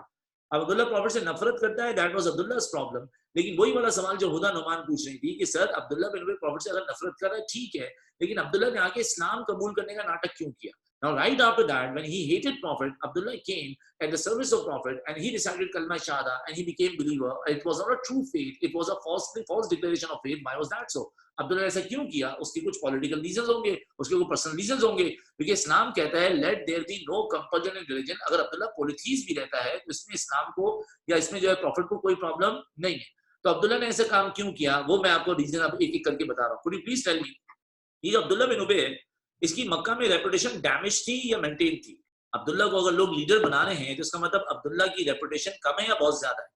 अब अब्दुल्ला प्रॉफिट से नफरत करता है, दैट वाज अब्दुल्लाह's प्रॉब्लम। लेकिन वही वाला सवाल जो हुदा नुमान पूछ रही थी कि sir Abdullah bin ube profit से अगर नफरत कर रहा है ठीक है, लेकिन अब्दुल्ला ने आके इस्लाम कबूल करने का नाटक क्यों किया? Now right after that, when he hated Prophet, Abdullah came at the service of Prophet and he recited Kalma Shahada and he became believer. It was not a true faith, it was a false declaration of faith. Why was that so? Abdullah ऐसा क्यों किया? उसके कुछ political reasons होंगे, उसके कुछ personal reasons होंगे, क्योंकि इस्लाम कहता है let there be no compulsion in religion. अगर अब्दुल्ला पॉलिथीज भी रहता है तो इसमें इस्लाम को या इसमें जो है प्रॉफिट को कोई प्रॉब्लम नहीं है। तो अब्दुल्ला ने ऐसा काम क्यों किया वो मैं आपको रीजन अब एक एक करके बता रहा हूँ। Could you please tell me, ये जो अब्दुल्ला बिन उबे है इसकी मक्का में रेपुटेशन डैमेज थी या मेंटेन थी? अब्दुल्ला को अगर लोग लीडर बना रहे हैं तो इसका मतलब अब्दुल्ला की रेपुटेशन कम है या बहुत ज्यादा है?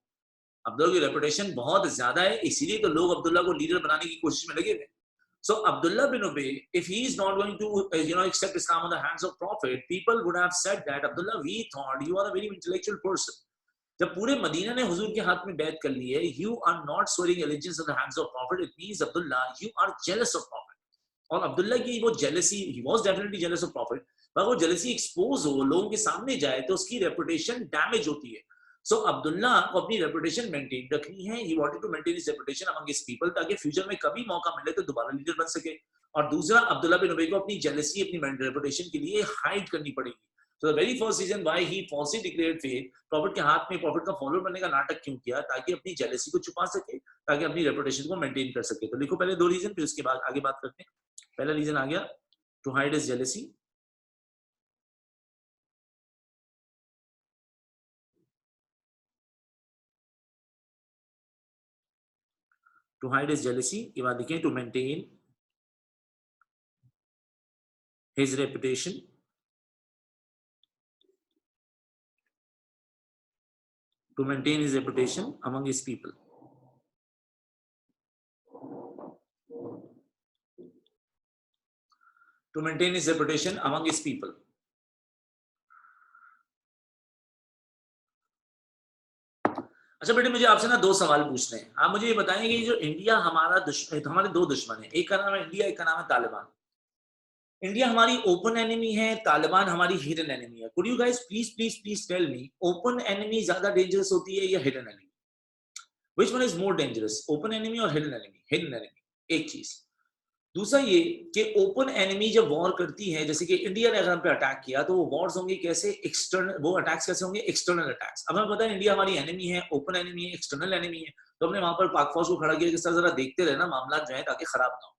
अब्दुल्ला की रेपुटेशन बहुत ज्यादा है, इसीलिए तो लोग अब्दुल्ला को लीडर बनाने की कोशिश में लगे हुए। So Abdullah bin Ubay, if he is not going to, accept Islam on the hands of Prophet, people would have said that Abdullah, we thought you are a very intellectual person. जब पूरे Medina ने हुजूर के हाथ में बैत कर ली है, you are not swearing allegiance on the hands of Prophet. It means Abdullah, you are jealous of Prophet. और अब्दुल्ला की वो jealousy, he was definitely jealous of Prophet. पर वो jealousy expose हो, लोगों के सामने जाए तो उसकी reputation damage होती है। So अब्दुल्ला को अपनी रेपुटेशन मेंटेन रखनी है, he wanted to maintain his reputation among his people ताकि फ्यूचर में कभी मौका मिले तो दोबारा लीडर बन सके। और दूसरा अब्दुल्ला बिन उबे को अपनी जेलसी, अपनी रेपुटेशन के लिए हाइड करनी पड़ेगी। So the very first reason why he falsely declared faith, profit के हाथ में प्रॉफिट का फॉलोअर बनने का नाटक क्यों किया? ताकि अपनी जेलसी को छुपा सके, ताकि अपनी रेपुटेशन को मेंटेन कर सके। तो लिखो पहले दो रीजन, फिर उसके बाद आगे बात करते हैं। पहला रीजन आ गया to hide his jealousy, to hide his jealousy के बाद लिखें to maintain his reputation, to maintain his reputation among his people. To maintain his reputation among his people. अच्छा बेटे, मुझे आपसे ना दो सवाल पूछने हैं। आप मुझे ये बताएं कि जो इंडिया हमारे दो दुश्मन है, एक का नाम है इंडिया, एक का नाम है तालिबान। इंडिया हमारी ओपन एनिमी है, तालिबान हमारी हिडन एनिमी है। Could you guys please tell me, open enemy ज्यादा डेंजरस होती है या hidden enemy? Which one is more dangerous, open enemy और हिडन एनिमी? हिडन एनिमी एक चीज। दूसरा ये कि ओपन एनिमी जब वॉर करती है, जैसे कि इंडिया ने अगर हम पे अटैक किया तो वो वॉर्स होंगे कैसे? एक्सटर्नल, वो अटैक्स कैसे होंगे? External attacks. अब हमें पता है इंडिया हमारी एनिमी है, ओपन एनिमी है, एक्सटर्नल एनिमी है, तो हमने वहां पर पाक फौज को खड़ा किया कि सर जरा देखते रहना मामला जो है ताकि खराब ना हो।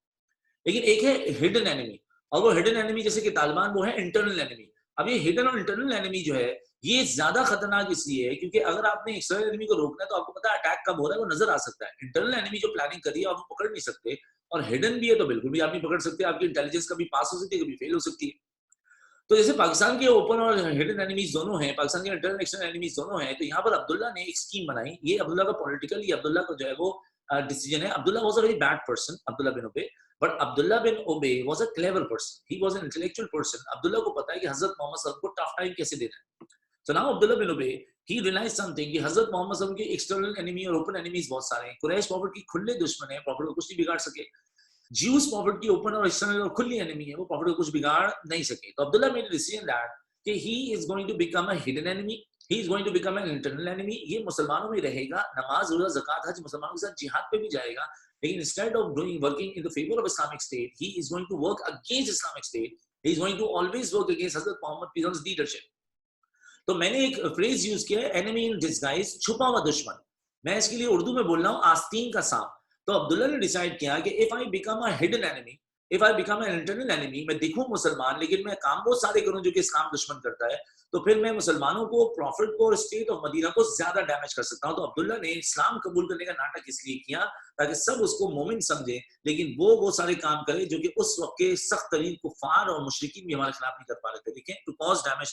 लेकिन एक है हिडन एनिमी, और वो हिडन एनिमी जैसे कि तालिबान वो है इंटरनल एनिमी। अब ये हिडन और इंटरनल एनिमी जो है ये ज्यादा खतरनाक इसलिए है क्योंकि अगर आपने एक्सटर्नल एनिमी को रोकना है तो आपको पता है अटैक कब हो रहा है, वो नजर आ सकता है। इंटरनल एनिमी जो प्लानिंग करी है आप वो पकड़ नहीं सकते, और हिडन भी है तो बिल्कुल भी आप नहीं पकड़ सकते। आपकी इंटेलिजेंस कभी पास हो सकती है, कभी फेल हो सकती है। तो जैसे पाकिस्तान के ओपन और हिडन एनिमीज दोनों हैं, पाकिस्तान के इंटरनल एक्सटर्नल एनिमीज दोनों हैं, तो यहाँ पर अब्दुल्ला ने एक स्कीम बनाई। ये अब्दुल्ला का पॉलिटिकल, ये अब्दुल्ला का जो है वो डिसीजन है। Abdullah was a very bad person, Abdullah bin Ubayy, but Abdullah bin Ubayy was a clever person, he was an intellectual person. Abdullah को पता है कि हजरत मोहम्मद सल्लल्लाहु अलैहि वसल्लम को टफ टाइम कैसे देना है। So now Abdullah bin Ubay, he realized something कि हजरत मोहम्मद सल्लल्लाहु अलैहि वसल्लम के एक्सटर्नल एनिमी और ओपन एनिमीज बहुत सारे हैं। कुरैश प्रॉफिट की खुले दुश्मन है, प्रॉफिट को कुछ नहीं बिगाड़ सके। ज्यूस प्रॉफिट की ओपन और एक्सटर्नल और खुली एनिमी है, वो प्रॉफिट को कुछ बिगाड़ नहीं सके। तो अब्दुल्ला मेड डिसीजन दैट कि he is going to become a hidden enemy, he is going to become an internal enemy। ये मुसलमानों में रहेगा, नमाज रोजा ज़कात हज मुसलमानों के साथ जिहाद पे भी जाएगा, लेकिन instead of doing working in the favor of Islamic State, he is going to work against Islamic State, he is going to always work against Hazrat Muhammad peace on his leadership। तो मैंने एक phrase use किया है, enemy in disguise, छुपा हुआ दुश्मन। मैं इसके लिए उर्दू में बोल रहा हूँ आस्तीन का सांप। तो अब्दुल्ला ने डिसाइड किया कि if I become a hidden enemy, if I become an internal enemy, मैं दिखूं मुसलमान लेकिन मैं काम वो सारे करूं जो कि इस्लाम दुश्मन करता है, तो फिर मैं मुसलमानों को, प्रॉफिट को और स्टेट ऑफ मदीना को ज्यादा डैमेज कर सकता हूं। तो अब्दुल्ला ने इस्लाम कबूल करने का नाटक इसलिए किया ताकि सब उसको मोमिन समझे, लेकिन वो सारे काम करे जो कि उस वक्त के सख्त तरीन कुफार और मुशरिकीन भी हमारे खिलाफ नहीं कर पा रहे थे। देखें, to cause damage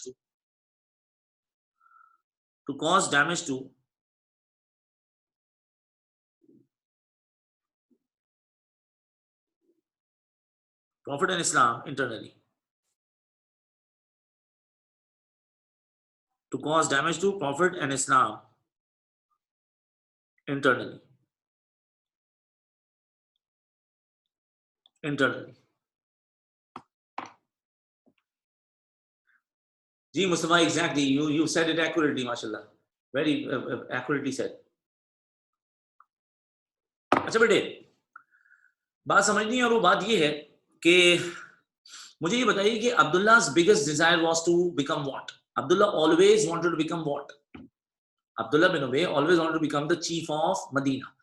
to Prophet and Islam internally, to cause damage to Prophet and Islam internally. जी Mustafa, exactly, you said it accurately, माशाल्लाह, very accurately said। अच्छा बेटे, बात समझनी है, और वो बात ये है कि मुझे ये बताइए कि अब्दुल्ला's biggest desire was to become what? Abdullah always wanted to become what? Abdullah bin Ubay always wanted to become the chief of Medina।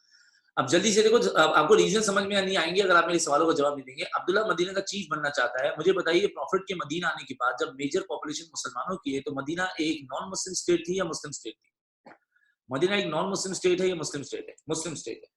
अब जल्दी से देखो, आपको रीजन समझ में नहीं आएंगे अगर आप मेरे सवालों का जवाब नहीं देंगे। अब्दुल्ला मदीना का चीफ बनना चाहता है। मुझे बताइए, प्रॉफिट के मदीना आने के बाद जब मेजर पॉपुलेशन मुसलमानों की है, तो मदीना एक नॉन मुस्लिम स्टेट थी या मुस्लिम स्टेट थी? मदीना एक नॉन मुस्लिम स्टेट है या मुस्लिम स्टेट है? मुस्लिम स्टेट है।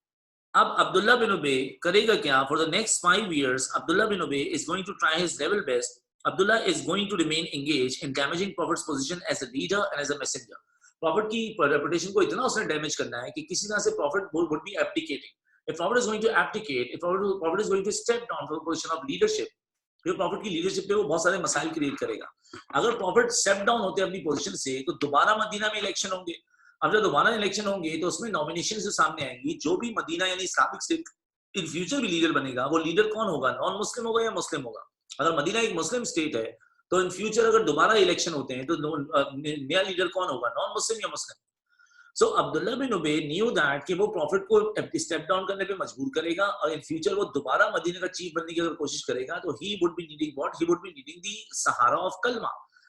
अब अब्दुल्ला बिन उबे करेगा क्या? For the next 5 years Abdullah bin Ubayy is going to try his level best. Abdullah is going to remain engage in damaging prophet's position as a leader and as a messenger. Prophet की reputation को इतना उसने damage करना है कि किसी तरह से prophet would be abdicating. If Prophet is going to abdicate, if Prophet is going to step down from the position of leadership, फिर प्रॉफिट की लीडरशिप पे वो बहुत सारे मसाइल क्रिएट करेगा। अगर प्रॉफिट स्टेप डाउन होते हैं अपनी पोजीशन से, तो दोबारा मदीना में इलेक्शन होंगे। अब जब दोबारा इलेक्शन होंगे तो उसमें नॉमिनेशन जो सामने आएंगी, जो भी मदीना यानी इस्लामिक स्टेट इन फ्यूचर भी लीडर बनेगा, वो लीडर कौन होगा? नॉन मुस्लिम होगा या मुस्लिम होगा? अगर मदीना एक मुस्लिम स्टेट है तो इन फ्यूचर अगर दोबारा इलेक्शन होते हैं तो नया लीडर कौन होगा? नॉन मुस्लिम या मुस्लिम? सो Abdullah bin ube knew that कि वो प्रॉफिट को स्टेप डाउन करने पे मजबूर करेगा, और इन फ्यूचर वो दोबारा मदीना का चीफ बनने की अगर कोशिश करेगा तो he would be needing what? He would be needing the सहारा ऑफ कलमा।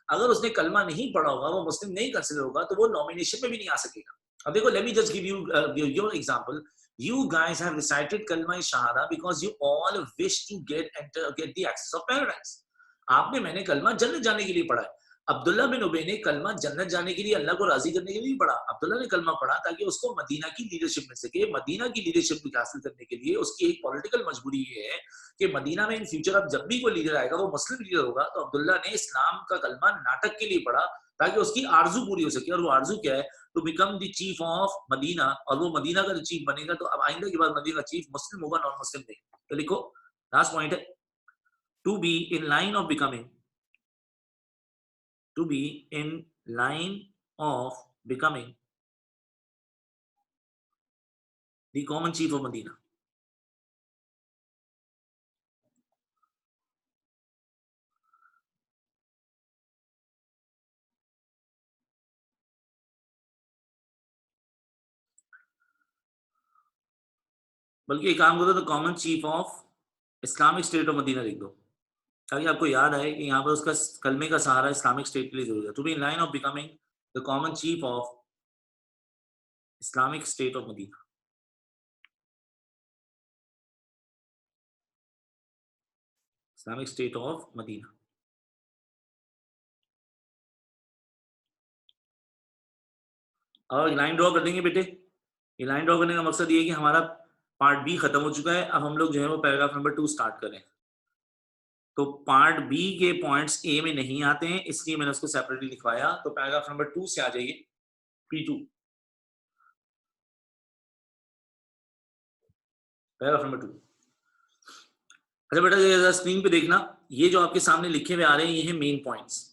अगर उसने कलमा नहीं पढ़ा होगा, वो मुस्लिम नहीं कंसिडर होगा, तो वो नॉमिनेशन में भी नहीं आ सकेगा। अब देखो, late me just give you your example. You guys have recited kalma shahada because you all wish to get the access of paradise। आपने, मैंने कलमा जन्नत जाने के लिए पढ़ा है। अब्दुल्ला बिन उबे ने कलमा जन्नत जाने के लिए, अल्लाह को राजी करने के लिए पढ़ा। अब्दुल्ला ने कलमा पढ़ा ताकि उसको मदीना की लीडरशिप मिल सके। मदीना की लीडरशिप हासिल करने के लिए उसकी एक पॉलिटिकल मजबूरी ये है कि मदीना में इन फ्यूचर अब जब भी कोई लीडर आएगा वो मुस्लिम लीडर होगा। तो अब्दुल्ला ने इस्लाम का कलमा नाटक के लिए पढ़ा ताकि उसकी आरजू पूरी हो सके। और वो आरजू क्या है? To become the chief of Medina. और वो मदीना का जो चीफ बनेगा, तो अब आइंदा के बाद मदीना का चीफ मुस्लिम होगा, नॉन मुस्लिम नहीं। तो लिखो, लास्ट पॉइंट है, to be in line of becoming, to be in line of becoming the common chief of Medina। बल्कि एक काम करो, तो common chief of Islamic state of Medina लिख दो, ताकि आपको याद आए कि यहाँ पर उसका कलमे का सहारा इस्लामिक स्टेट के लिए जरूरी है। To be in line of becoming the common chief of Islamic state of Medina. Islamic state of Medina. और लाइन ड्रॉ कर देंगे बेटे। ये लाइन ड्रॉ करने का मकसद ये है कि हमारा पार्ट बी खत्म हो चुका है, अब हम लोग जो है वो पैराग्राफ नंबर 2 स्टार्ट करें। तो पार्ट बी के पॉइंट्स ए में नहीं आते हैं, इसलिए मैंने उसको सेपरेटली लिखवाया। तो पैराग्राफ नंबर 2 से आ जाइए, P2, पैराग्राफ नंबर 2। अच्छा बेटा जरा स्क्रीन पे देखना, ये जो आपके सामने लिखे हुए आ रहे हैं ये है मेन पॉइंट्स।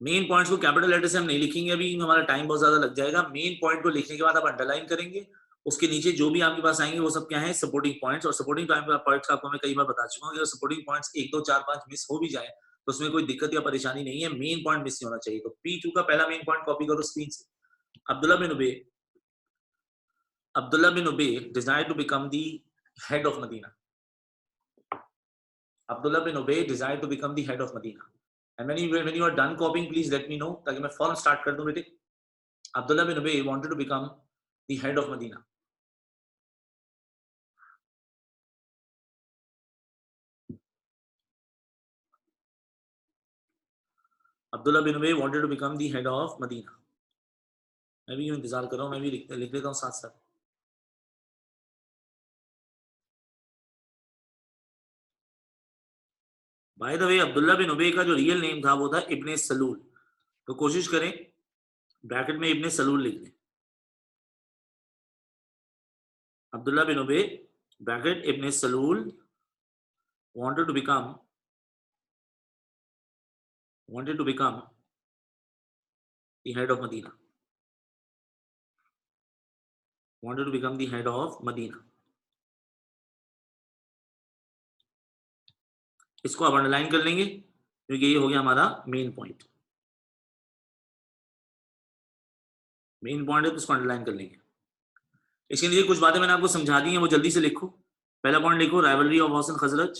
मेन पॉइंट्स को कैपिटल लेटर से हम नहीं लिखेंगे अभी, हमारा टाइम बहुत ज्यादा लग जाएगा। मेन पॉइंट को लिखने के बाद आप अंडरलाइन करेंगे, उसके नीचे जो भी आपके पास आएंगे वो सब क्या है, सपोर्टिंग पॉइंट्स। और सपोर्टिंग पॉइंट्स आपको मैं कई बार बता चुका हूँ, अगर सपोर्टिंग पॉइंट्स 1 2 4 5 मिस हो भी जाए तो उसमें कोई दिक्कत या परेशानी नहीं है, मेन पॉइंट मिस नहीं होना चाहिए। तो P2 का पहला मेन पॉइंट कॉपी करो स्क्रीन से। Abdullah bin Ubayy desire to become the head of Medina. Abdullah bin Ubay desired to become the head of Medina. And when you are done copying, please let me know ताकि मैं फौरन start कर दूं बेटे। Abdullah bin Ubay wanted to become the head of Medina. Abdullah bin Ubay wanted to become the head of Medina. मैं भी यूं इंतजार कर रहा हूँ, मैं भी लिख लेता हूँ साथ साथ। By the way Abdullah bin ube का जो रियल नेम था वो था इब्ने सलूल। तो कोशिश करें ब्रैकेट में इब्ने सलूल लिख दें। Abdullah bin Ubayy bracket Ibn Salul wanted to become the head of Medina. Wanted to become the head of Medina. इसको आप अंडरलाइन कर लेंगे क्योंकि ये हो गया हमारा मेन पॉइंट। मेन पॉइंट है तो इसको अंडरलाइन कर लेंगे। इसके लिए कुछ बातें मैंने आपको समझा दी हैं, वो जल्दी से लिखो। पहला पॉइंट लिखो, rivalry of Aws and Khazraj.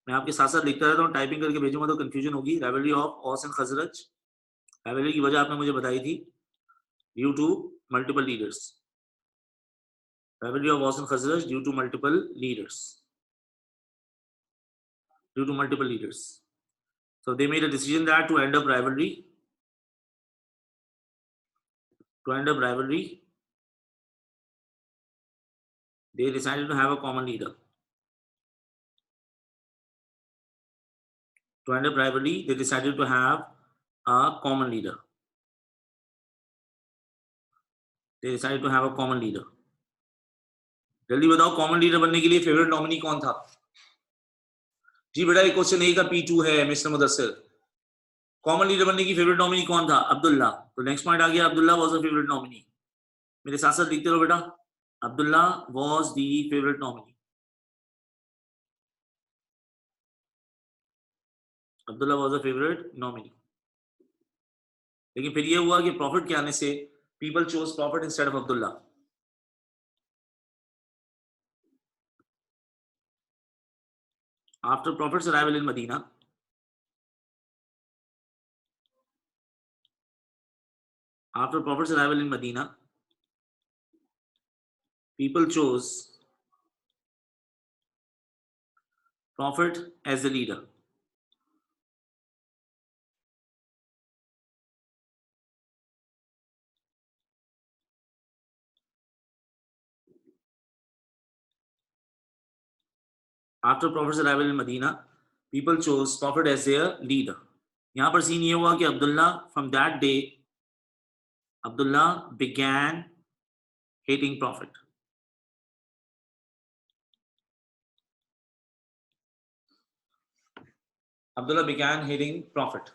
मैं आपके साथ साथ लिखता रहता हूँ, टाइपिंग करके भेजूंगा तो कंफ्यूजन होगी। Rivalry of Aws and Khazraj, rivalry की वजह आपने मुझे बताई थी, due to multiple leaders. Rivalry of Aws and Khazraj due to multiple leaders, due to multiple leaders. So they made a decision that to end up rivalry, they decided to have a common leader. To end up rivalry, they decided to have a common leader. They decided to have a common leader. जल्दी बताओ common leader बनने के लिए favourite nominee कौन था? जी बेटा ये question ए का P2 है मिस्टर मुदस्सिर। कॉमन लीडर बनने की फेवरेट नॉमिनी कौन था? अब्दुल्ला। तो नेक्स्ट पॉइंट आ गया, Abdullah was the favourite nominee. मेरे साथ साथ लिखते रहो बेटा, Abdullah was the favourite nominee. Abdullah was the favourite nominee. लेकिन फिर ये हुआ कि प्रॉफिट के आने से people chose profit instead of Abdullah. After Prophet's arrival in Medina, people chose Prophet as the leader. After Prophet's arrival in Medina, people chose Prophet as their leader. यहाँ पर सीन ये हुआ कि Abdullah from that day, Abdullah began hating Prophet. Abdullah began hating Prophet.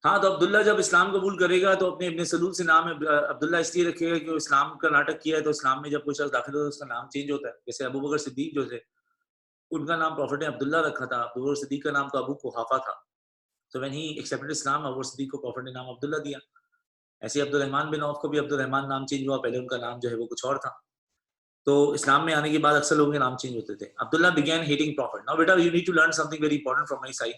हाँ तो अब्दुल्ला जब इस्लाम कबूल करेगा तो अपने इब्ने सलूल से नाम अब्दुल्ला इसलिए रखेगा कि वो इस्लाम का नाटक किया है, तो इस्लाम में जब कोई शख्स दाखिल होता है उसका नाम चेंज होता है। जैसे अबू बकर सिद्दीक जो थे उनका नाम प्रॉफिट ने अब्दुल्ला रखा था, अबू बकर सिद्दीक का नाम तो अबू कुहाफा था। तो व्हेन ही एक्सेप्टेड इस्लाम, अबू बकर सिद्दीक को प्रॉफिट ने नाम अब्दुल्ला दिया। ऐसे अब्दुर्रहमान बिन औफ को भी अब्दुर्रहमान नाम चेंज हुआ, पहले उनका नाम जो है वो कुछ और था। तो इस्लाम में आने के बाद अक्सर लोगों के नाम चेंज होते थे। Abdullah began hating prophet. Now बेटा you need to learn something very important from my side.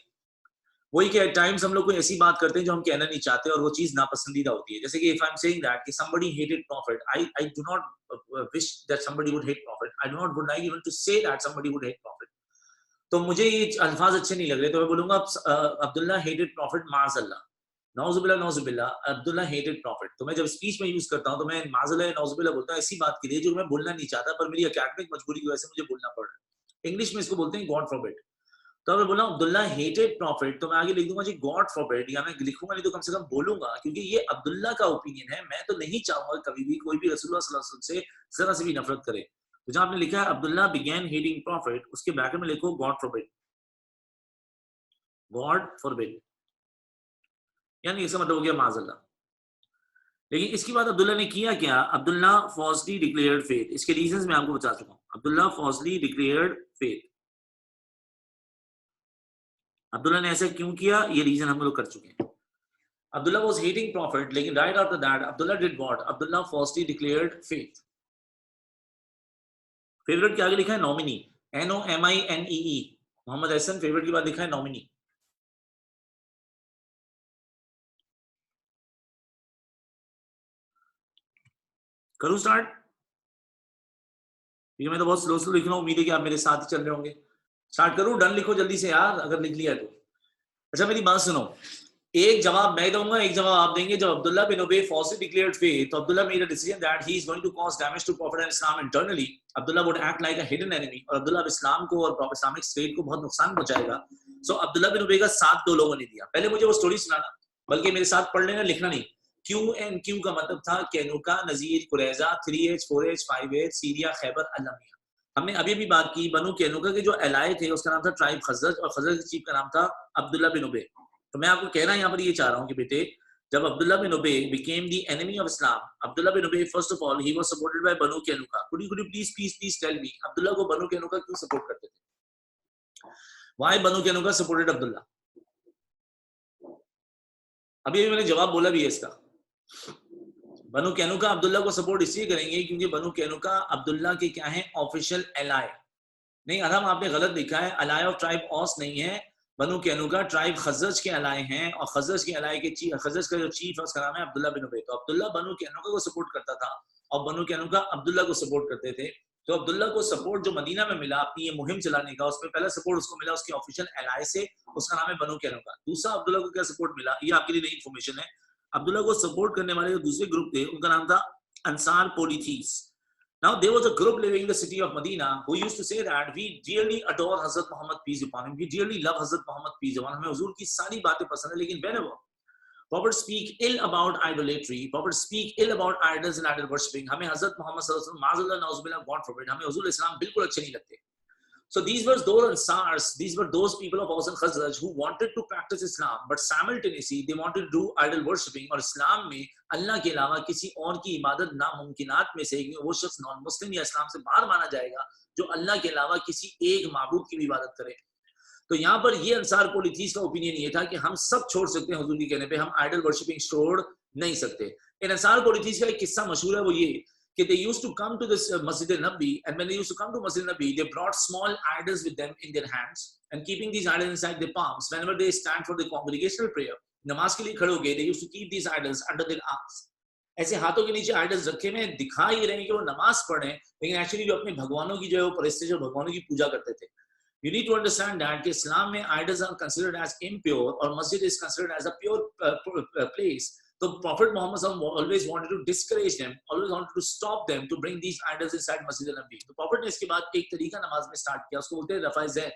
वही कि एट टाइम्स हम लोग कोई ऐसी बात करते हैं जो हम कहना नहीं चाहते और वो चीज नापसंदीदा होती है। जैसे कि if I am saying that कि somebody hated prophet, I do not wish that somebody would hate prophet. I do not would like even to say that somebody would hate prophet. तो मुझे ये अल्फाज अच्छे नहीं लग रहे, तो मैं बोलूंगा अब्दुल्ला हेटेड प्रॉफिट माज़अल्लाह, नौजुबिल्ला नौजुबिल्ला, अब्दुल्ला हेटेड प्रॉफिट। तो मैं जब स्पीच में यूज करता हूँ तो मैं माज़अल्लाह नौजुबिल्ला बोलता हूँ ऐसी बात के लिए जो मैं बोलना नहीं चाहता, पर मेरी एकेडमिक मजबूरी की वजह से मुझे बोलना पड़ रहा है। इंग्लिश में इसको बोलते हैं गॉड फॉरबिड। तो मैं बोला अब्दुल्ला हेटेड प्रॉफिट, तो मैं आगे लिख दूंगा जी गॉड फॉरबिड, या मैं लिखूंगा नहीं तो कम से कम बोलूंगा, क्योंकि ये अब्दुल्ला का ओपिनियन है। मैं तो नहीं चाहूंगा कभी भी कोई भी रसूलुल्लाह सल्लल्लाहु अलैहि वसल्लम से जरा से भी नफरत करे। तो जहां आपने लिखा है अब्दुल्ला बिगैन हेटिंग प्रॉफिट, उसके ब्रैकेट में लिखो गॉड फॉरबिड, गॉड फॉरबिड, यानी इसका मतलब हो गया माज़अल्लाह। लेकिन इसके बाद अब्दुल्ला ने किया क्या? Abdullah falsely declared faith. इसके रीजंस मैं आपको बता चुका हूं। Abdullah falsely declared faith, Abdullah ने ऐसा क्यों किया, ये रीजन हम लोग कर चुके हैं। Abdullah was hating Prophet, लेकिन right after that Abdullah did what? Abdullah falsely declared faith. Favourite के आगे लिखा है nominee, NOMINEE, Mohammad Hasan favourite के बाद लिखा है नॉमिनी। करूं स्टार्ट? ठीक है, मैं तो बहुत स्लो स्लो लिख रहा हूं, उम्मीद है कि आप मेरे साथ ही चल रहे होंगे। स्टार्ट करूं? डन लिखो जल्दी से यार, अगर लिख लिया तो। अच्छा मेरी बात सुनो, एक जवाब मैं दूंगा, एक जवाब आप देंगे। जब Abdullah bin ube falsely declared faith, तो Abdullah made a decision that he is going to cause damage to Prophet and Islam internally. Abdullah would act like a hidden enemy, और अब्दुल्ला अब इस्लाम को और इस्लामिक स्टेट को बहुत नुकसान पहुंचाएगा। सो अब्दुल्ला बिन उबे का साथ दो लोगों ने दिया। पहले मुझे वो स्टोरी सुनाना, बल्कि मेरे साथ पढ़ लेना, लिखना नहीं। QNQ का मतलब था कैनुका, Nadir, Qurayza, 3H 4H 5H, Syria, Khyber, अलमिया। हमने अभी भी बात की बनु कैनुका के जो एलाय थे उसका नाम था ट्राइब खजरज, और खजरज के चीफ का नाम था अब्दुल्ला बिन उबे। तो मैं आपको कहना यहाँ पर ये चाह रहा हूँ कि बेटे, जब Abdullah bin Ubayy became the enemy of Islam, Abdullah bin Ubayy first of all he was supported by Banu Qaynuqa. Could you please tell me, Abdullah को बनु कैनुका क्यों सपोर्ट करते थे? Why Banu कैनुका supported Abdullah? अभी मैंने जवाब बोला भी है इसका। बनु कैनुका अब्दुल्ला को सपोर्ट इसलिए करेंगे क्योंकि बनु कैनुका अब्दुल्ला के क्या है? Official ally. नहीं अधम, आपने गलत लिखा है, अलाय ऑफ ट्राइब ऑस नहीं है। बनु कैनुका ट्राइब खजरज के अलाय हैं, और खजरज के अलाय के खजरज का जो चीफ है उसका नाम है अब्दुल्ला बिन उबे। तो अब्दुल्ला बनु कैनुका को सपोर्ट करता था, और बनु कैनुका अब्दुल्ला को सपोर्ट करते थे। तो अब्दुल्ला को सपोर्ट जो मदीना में मिला अपनी ये मुहिम चलाने का, उसमें पहला सपोर्ट उसको मिला उसके ऑफिशियल एलाय से, उसका नाम है बनु कैनुका। दूसरा अब्दुल्ला को क्या सपोर्ट मिला, ये आपके लिए नई इन्फॉर्मेशन है। अब्दुल्ला को सपोर्ट करने वाले जो दूसरे ग्रुप थे उनका नाम था Ansar पोलिथीस। Now there was a group living in the city of Medina who used to say that we dearly adore Hazrat Muhammad peace upon him, we dearly love Hazrat Muhammad peace upon him, हमें हुजूर की सारी बातें पसंद है, लेकिन whenever Prophet speak ill about idolatry, Prophet speak ill about idols and idol worshipping, हमें हजरत मोहम्मद सल्लल्लाहु अलैहि वसल्लम माज़अल्लाह नौज़ुबिल्लाह गॉड फॉरबिड, हमें हुजूर इस्लाम बिल्कुल अच्छे नहीं लगते। So these were those Ansars, these were those people of Aus and Khazraj who wanted to practice Islam, but simultaneously they wanted to do idol worshipping। और इस्लाम में अल्लाह के अलावा किसी और की इबादत नामुमकिनात में से, वो शख्स नॉन मुस्लिम या इस्लाम से बाहर माना जाएगा जो अल्लाह के अलावा किसी एक माबूद की भी इबादत करे। तो यहाँ पर ये अंसार पोलिथीस का ओपिनियन ये था कि हम सब छोड़ सकते हैं हुजूर के कहने पे, हम आइडल वर्शिपिंग छोड़ नहीं सकते। इन अंसार पोलिथीस का एक किस्सा मशहूर है, वो ये कि they used to come to this Masjid al-Nabi, and when they used to come to Masjid al-Nabi, they brought small idols with them in their hands, and keeping these idols inside their palms, whenever they stand for the congregational prayer, नमाज के लिए खड़े हो गए, they used to keep these idols under their arms। ऐसे हाथों के नीचे आइडल्स रखे में दिखा ही रहे हैं कि वो नमाज पढ़ रहे हैं, लेकिन एक्चुअली जो अपने भगवानों की जो है वो परिस्थिति, जो भगवानों की पूजा करते थे। You need to understand that कि इस्लाम में idols are considered as impure, और मस्जिद is considered as a pure place। So Prophet Muhammad always wanted to discourage them, always wanted to stop them to bring these idols inside Masjid al-Nabi। तो Prophet ने इसके बाद एक तरीका नमाज में स्टार्ट किया, उसको बोलते हैं रफ़ा ज़ैन।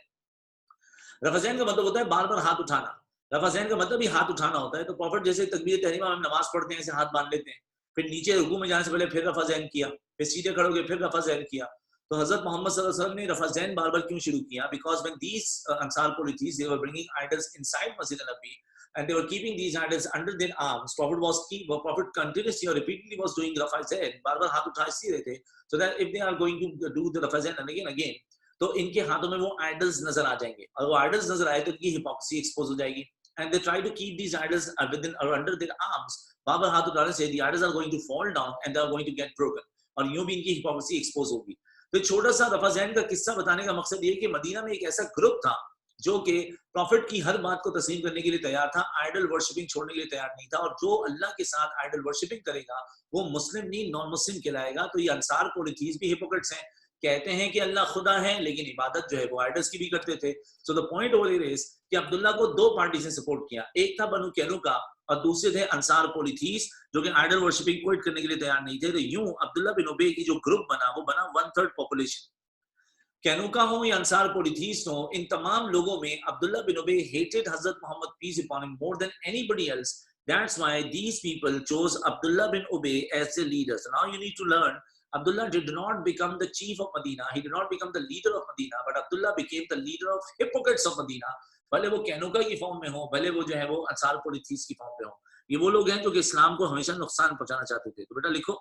रफ़ा ज़ैन का मतलब होता है बार बार हाथ उठाना। रफ़ा ज़ैन का मतलब ही हाथ उठाना होता है। तो Prophet जैसे तकबीर तहरीमा में नमाज पढ़ते हैं ऐसे हाथ बांध लेते हैं, फिर नीचे रुकू में जाने से पहले फिर रफ़ा ज़ैन किया, फिर सीधे खड़े हो गए फिर रफ़ा ज़ैन किया। तो हज़रत मोहम्मद सल्लल्लाहु अलैहि वसल्लम ने रफ़ा ज़ैन बार बार क्यों शुरू किया? Because when these Ansar polytheists, they were bringing idols inside Masjid al-Nabi, and they were keeping these idols under their arms, Prophet continuously or repeatedly was doing Rafa Zain, बार बार हाथ उठा इसलिए रहे थे, so that if they are going to do the Rafa Zain again, तो इनके हाथों में वो idols नजर आ जाएंगे, और वो idols नजर आए तो इनकी hypocrisy expose हो जाएगी, and they try to keep these idols within or under their arms। बार बार हाथ उठाने से the idols are going to fall down and they are going to get broken, और यूं भी इनकी hypocrisy expose होगी। तो छोटा सा रफ़ा ज़ैन का किस्सा बताने का मकसद ये कि मदीना में एक ऐसा ग्रुप था जो कि प्रॉफिट की हर बात को तस्लीम करने के लिए तैयार था, आइडल वर्शिपिंग छोड़ने के लिए तैयार नहीं था, और जो अल्लाह के साथ आइडल वर्शिपिंग करेगा वो मुस्लिम नहीं नॉन मुस्लिम कहलाएगा। तो ये अंसार पोलिथीस भी हिपोक्रेट्स हैं, कहते हैं कि अल्लाह खुदा है लेकिन इबादत जो है वो आइडल्स की भी करते थे। So the point over here is कि अब्दुल्ला को दो पार्टी से सपोर्ट किया, एक था बनु कैनुका और दूसरे थे अंसार पोलिथीस, जो कि आइडल वर्शिपिंग क्विट करने के लिए तैयार नहीं थे। तो यूं अब्दुल्ला बिन उबे की जो ग्रुप बना वो बना 1/3 पॉपुलेशन। कैनुका हो या अंसार पोलिथीस हो, इन तमाम लोगों में Abdullah bin Ubayy hated Hazrat Muhammad peace upon him more than anybody else. That's why these people chose Abdullah bin Ubay as their leader. So now you need to learn, Abdullah did not become the chief of Medina, he did not become the leader of Medina, but Abdullah became the leader of hypocrites of Medina. भले वो कैनुका की form में हो, भले वो जो है वो अंसार पोलिथीस की फॉर्म में हो, ये वो लोग हैं जो कि इस्लाम को हमेशा नुकसान पहुंचाना चाहते थे। तो बेटा लिखो,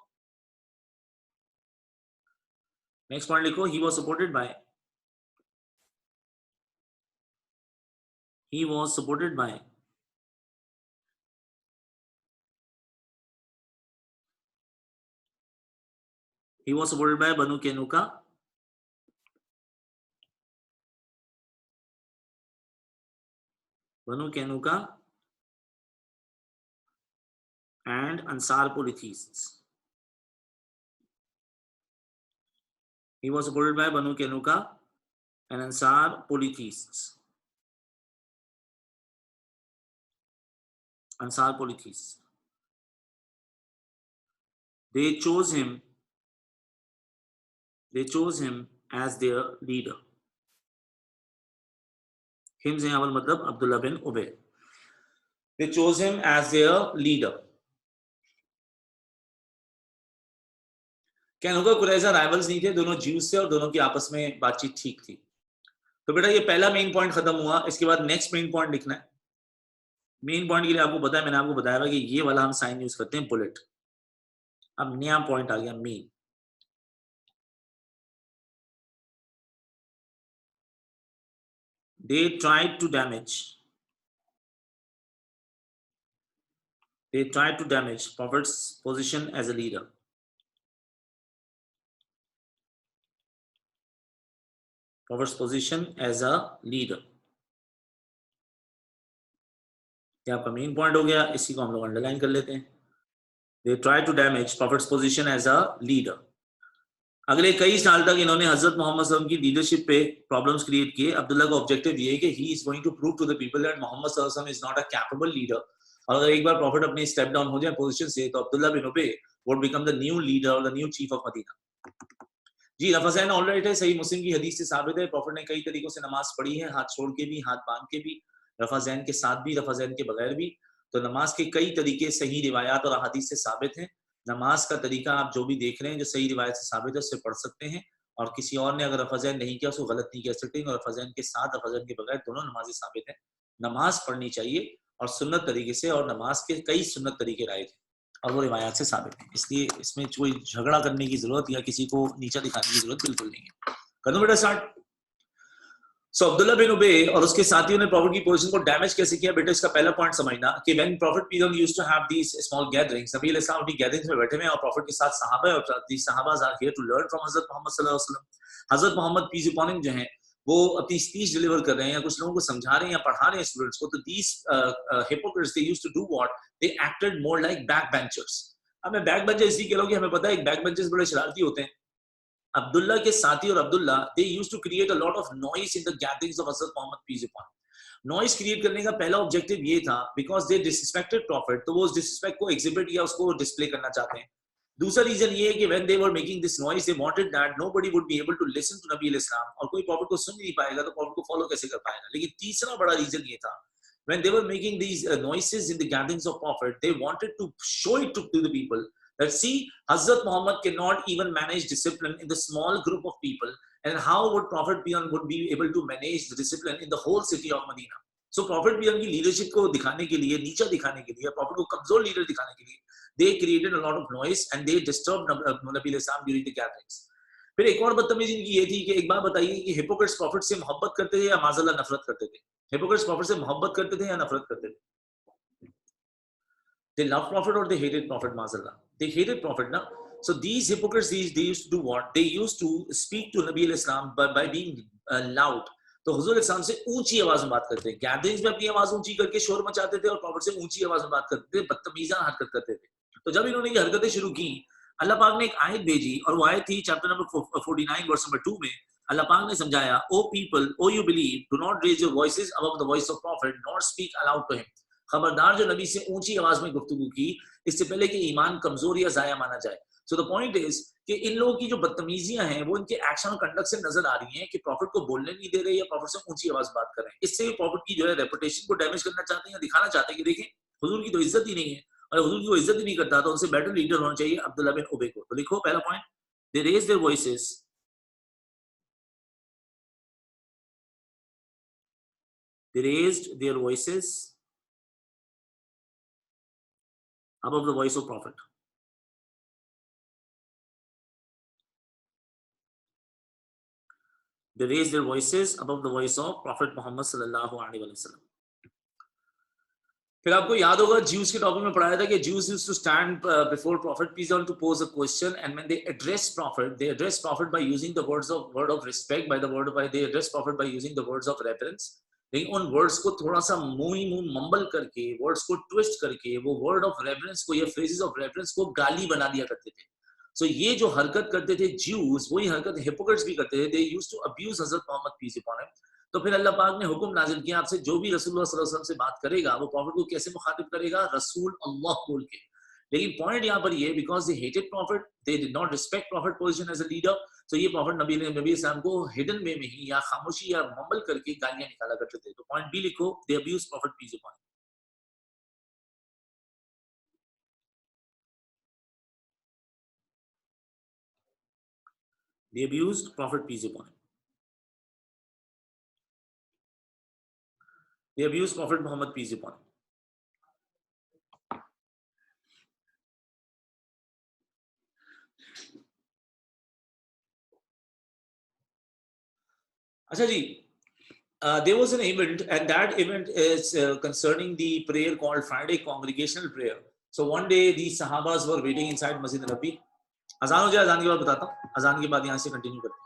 नेक्स्ट पॉइंट लिखो, he was supported by he was supported by Banu Kenuka and Ansar polytheists. He was supported by Banu Kenuka and Ansar polytheists. Ansar polytheists. They chose him as their leader. Him से यहाँ पर मतलब Abdullah bin Ubayy. They chose him as their leader. Qaynuqa Qurayza rivals नहीं थे, दोनों juice थे और दोनों की आपस में बातचीत ठीक थी। तो बेटा ये पहला मेन पॉइंट खत्म हुआ। इसके बाद नेक्स्ट मेन पॉइंट लिखना है। मेन पॉइंट के लिए आपको पता है, मैंने आपको बताया था कि ये वाला हम साइन यूज करते हैं बुलेट। अब नया पॉइंट आ गया main. They tried to damage Prophet's position as a leader. Prophet's position as a leader. ये आपका मेन पॉइंट हो गया, इसी को हम लोग अंडरलाइन कर लेते हैं। They tried to damage Prophet's position as a leader. अगले कई साल तक इन्होंने हजरत मोहम्मद सल्लल्लाहु अलैहि वसल्लम की लीडरशिप पे प्रॉब्लम्स क्रिएट किए। अब्दुल्ला का ऑब्जेक्टिव ये है कि he is going to prove to the people that Muhammad सल्लल्लाहु अलैहि वसल्लम is not a capable leader. और अगर एक बार प्रॉफिट अपने स्टेप डाउन हो जाए पोजीशन से, तो Abdullah bin Ubayy would become the new leader और the new chief of Medina. जी, रफाजैन ऑलराइट है, सही मुस्लिम की हदीस से साबित है। प्रॉफिट ने कई तरीकों से नमाज पढ़ी है, हाथ छोड़ के भी, हाथ बांध के भी, रफाजैन के साथ भी, रफाजैन के बगैर भी। तो नमाज के कई तरीके सही रिवायात और अहादीस से साबित हैं। नमाज का तरीका आप जो भी देख रहे हैं जो सही रिवायत से साबित है उससे पढ़ सकते हैं, और किसी और ने अगर रफाजैन नहीं किया उसको गलत नहीं कह सकते। और रफाजैन के साथ, रफाजैन के बगैर दोनों नमाजें साबित है। नमाज पढ़नी चाहिए और सुन्नत तरीके से, और नमाज के कई सुन्नत तरीके राय थे और वो रिवायात से साबित है। इसलिए इसमें कोई झगड़ा करने की जरूरत या किसी को नीचा दिखाने की जरूरत बिल्कुल नहीं है। कर दो बेटा स्टार्ट। सो अब्दुल्ला बिन उबे और उसके साथियों ने प्रॉफिट की पोजीशन को डैमेज कैसे किया? बेटा इसका पहला पॉइंट समझना कि when prophet period used to have these small gatherings, नबी अलैहि सलाम अपनी गैदरिंग्स में बैठे हुए हैं और प्रॉफिट के साथ सहाबा और दीस सहाबाज are here to learn from हजरत मोहम्मद सल्लल्लाहु अलैहि वसल्लम। हजरत मोहम्मद पीस अपॉन हिम जो हैं वो अपनी स्पीच डिलीवर कर रहे हैं या कुछ लोगों को समझा रहे हैं या पढ़ा रहे हैं स्टूडेंट्स को। तो these hypocrites they used to do what, they acted more like backbenchers. अब मैं बैक बेंचर इसलिए कह रहा हूं कि हमें पता है बैक बेंचर्स बड़े शरारती होते हैं। अब्दुल्ला के साथी और Abdullah they used to create a lot of noise in the gatherings of Hazrat Muhammad peace upon. Noise create करने का पहला ऑब्जेक्टिव ये था बिकॉज दे डिसरिस्पेक्टेड प्रॉफिट, तो वो उस डिसरिस्पेक्ट को एग्जिबिट या उसको डिस्प्ले करना चाहते हैं। दूसरा रीजन ये है कि when they were making this noise they wanted that nobody would be able to listen to नबी अलैहि सलाम, और कोई प्रॉफिट को सुन नहीं पाएगा तो प्रॉफिट को फॉलो कैसे कर पाएगा। लेकिन तीसरा बड़ा रीजन ये था, when they were making these noises in the gatherings of prophet, they wanted to show it to the people that see, Hazrat Muhammad cannot even manage discipline in the small group of people, and how would Prophet would be able to manage the discipline in the whole city of Medina. So Prophet की leadership को दिखाने के लिए, नीचा दिखाने के लिए, profit को कमजोर लीडर दिखाने के लिए, they created a lot of noise and they disturbed नबी अलैहिस्सलाम during the gatherings. फिर एक और बदतमीजी इनकी ये थी कि एक बात बताइए कि हिपोक्रेट्स प्रॉफिट से मोहब्बत करते थे या माज़अल्लाह नफरत करते थे? हिपोक्रेट्स प्रॉफिट से मोहब्बत करते थे या नफरत करते थे? They loved prophet or they hated prophet? माज़अल्लाह, they hated prophet ना. So these hypocrites, they used to do what? They used to speak to Nabi al-Islam by being loud. तो हुजूर इस्लाम से ऊंची आवाज में बात करते थे, गैदरिंग्स में अपनी आवाज ऊंची करके शोर मचाते थे और प्रॉफिट से ऊंची आवाज में बात करते थे, बदतमीज़ाना हरकत करते थे। तो जब इन्होंने ये हरकतें शुरू की अल्लाह पाक ने एक आयत भेजी और वो आयत थी चैप्टर नंबर 49 वर्स नंबर 2 में अल्लाह पाक ने समझाया, O people, O you believe, do not raise your voices above the voice of prophet, not speak aloud to him. खबरदार जो नबी से ऊंची आवाज में गुफ्तगू की इससे पहले कि ईमान कमजोर या जाया माना जाए। सो द पॉइंट इज कि इन लोगों की जो बदतमीजियां हैं वो इनके एक्शन और कंडक्ट से नजर आ रही हैं कि प्रॉफिट को बोलने नहीं दे रहे या प्रॉफिट से ऊंची आवाज बात कर रहे हैं। इससे प्रॉफिट की जो है रेपुटेशन को डैमेज करना चाहते हैं या दिखाना चाहते हैं कि देखें हुजूर की तो इज्जत ही नहीं है, और हुजूर की वो इज्जत ही नहीं करता तो उनसे बेटर लीडर होना चाहिए अब्दुल्ला बिन उबे को। तो लिखो पहला point, they raise their voices, they raised their voices above the voice of prophet. They raised their voices above the voice of Prophet Muhammad sallallahu alaihi wasallam. फिर आपको याद होगा ज्यूज के टॉपिक में पढ़ाया था कि Jews used to stand before prophet peace on to pose a question and when they address prophet by using the word of respect by the word by they address prophet by using the words of reference. लेकिन उन words को थोड़ा सा मुंह ही मुंह mumble करके words को twist करके वो वर्ड ऑफ रेफरेंस को या फ्रेजेस ऑफ रेफरेंस को गाली बना दिया करते थे। सो ये जो हरकत करते थे ज्यूज वही हरकत हिपोक्रेट्स भी करते थे। दे used to abuse Hazrat Muhammad peace upon him. तो फिर अल्लाह पाक ने हुक्म नाजिल किया आपसे जो भी रसूलुल्लाह सल्लल्लाहु अलैहि वसल्लम से बात करेगा वो प्रॉफिट को कैसे मुखातिब करेगा, रसूल अल्लाह बोल के। लेकिन पॉइंट यहाँ पर ये because they hated prophet, they did not respect prophet position as a leader, तो ये प्रॉफिट नबी इस्लाम को हिडन वे में ही या खामोशी या मम्बल करके गालियां निकाला करते थे। तो पॉइंट बी लिखो, they abuse prophet peace upon, they abused prophet peace upon, they abused prophet Muhammad peace upon. अच्छा जी, there was an event, and that event is concerning the prayer called Friday congregational prayer. So one day these Sahabas were waiting inside Masjid Nabi. अजान हो जाए, अजान के बाद बताता हूँ, अजान के बाद यहाँ से कंटिन्यू करते हैं।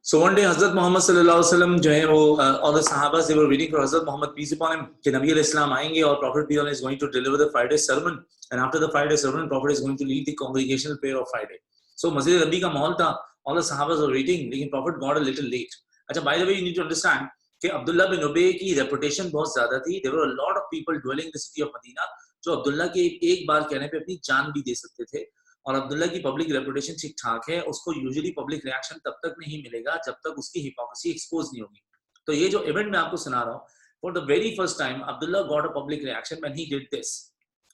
So one day Hazrat Muhammad sallallahu alaihi wasallam जो है वो all the Sahabas they were waiting for Hazrat Muhammad peace upon him कि नबी अलैहिस्सलाम आएंगे और Prophet is going to deliver the Friday sermon and after the Friday sermon Prophet is going to lead the congregational prayer of Friday. So Masjid Nabi का माहौल था, all the Sahabas were waiting लेकिन Prophet got a little late. अच्छा, by the way you need to understand कि Abdullah bin ube की reputation बहुत ज़्यादा थी. There were a lot of people dwelling in the city of Medina जो अब्दुल्ला के एक बार कहने पे अपनी जान भी दे सकते थे. और अब्दुल्ला की पब्लिक रेपुटेशन ठीक ठाक है, उसको यूजुअली पब्लिक रिएक्शन तब तक नहीं मिलेगा जब तक उसकी हिपोक्रेसी एक्सपोज नहीं होगी. तो ये जो इवेंट मैं आपको सुना रहा हूँ, for the very first time Abdullah got a public reaction when he did this.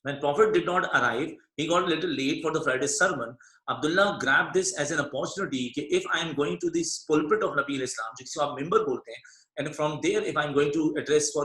When Prophet did not arrive, he got a little late for the Friday sermon. Abdullah grabbed this as an opportunity कि if I am going to this pulpit of Nabi al-Islam, जिसको आप member बोलते हैं, and from there if I am going to address for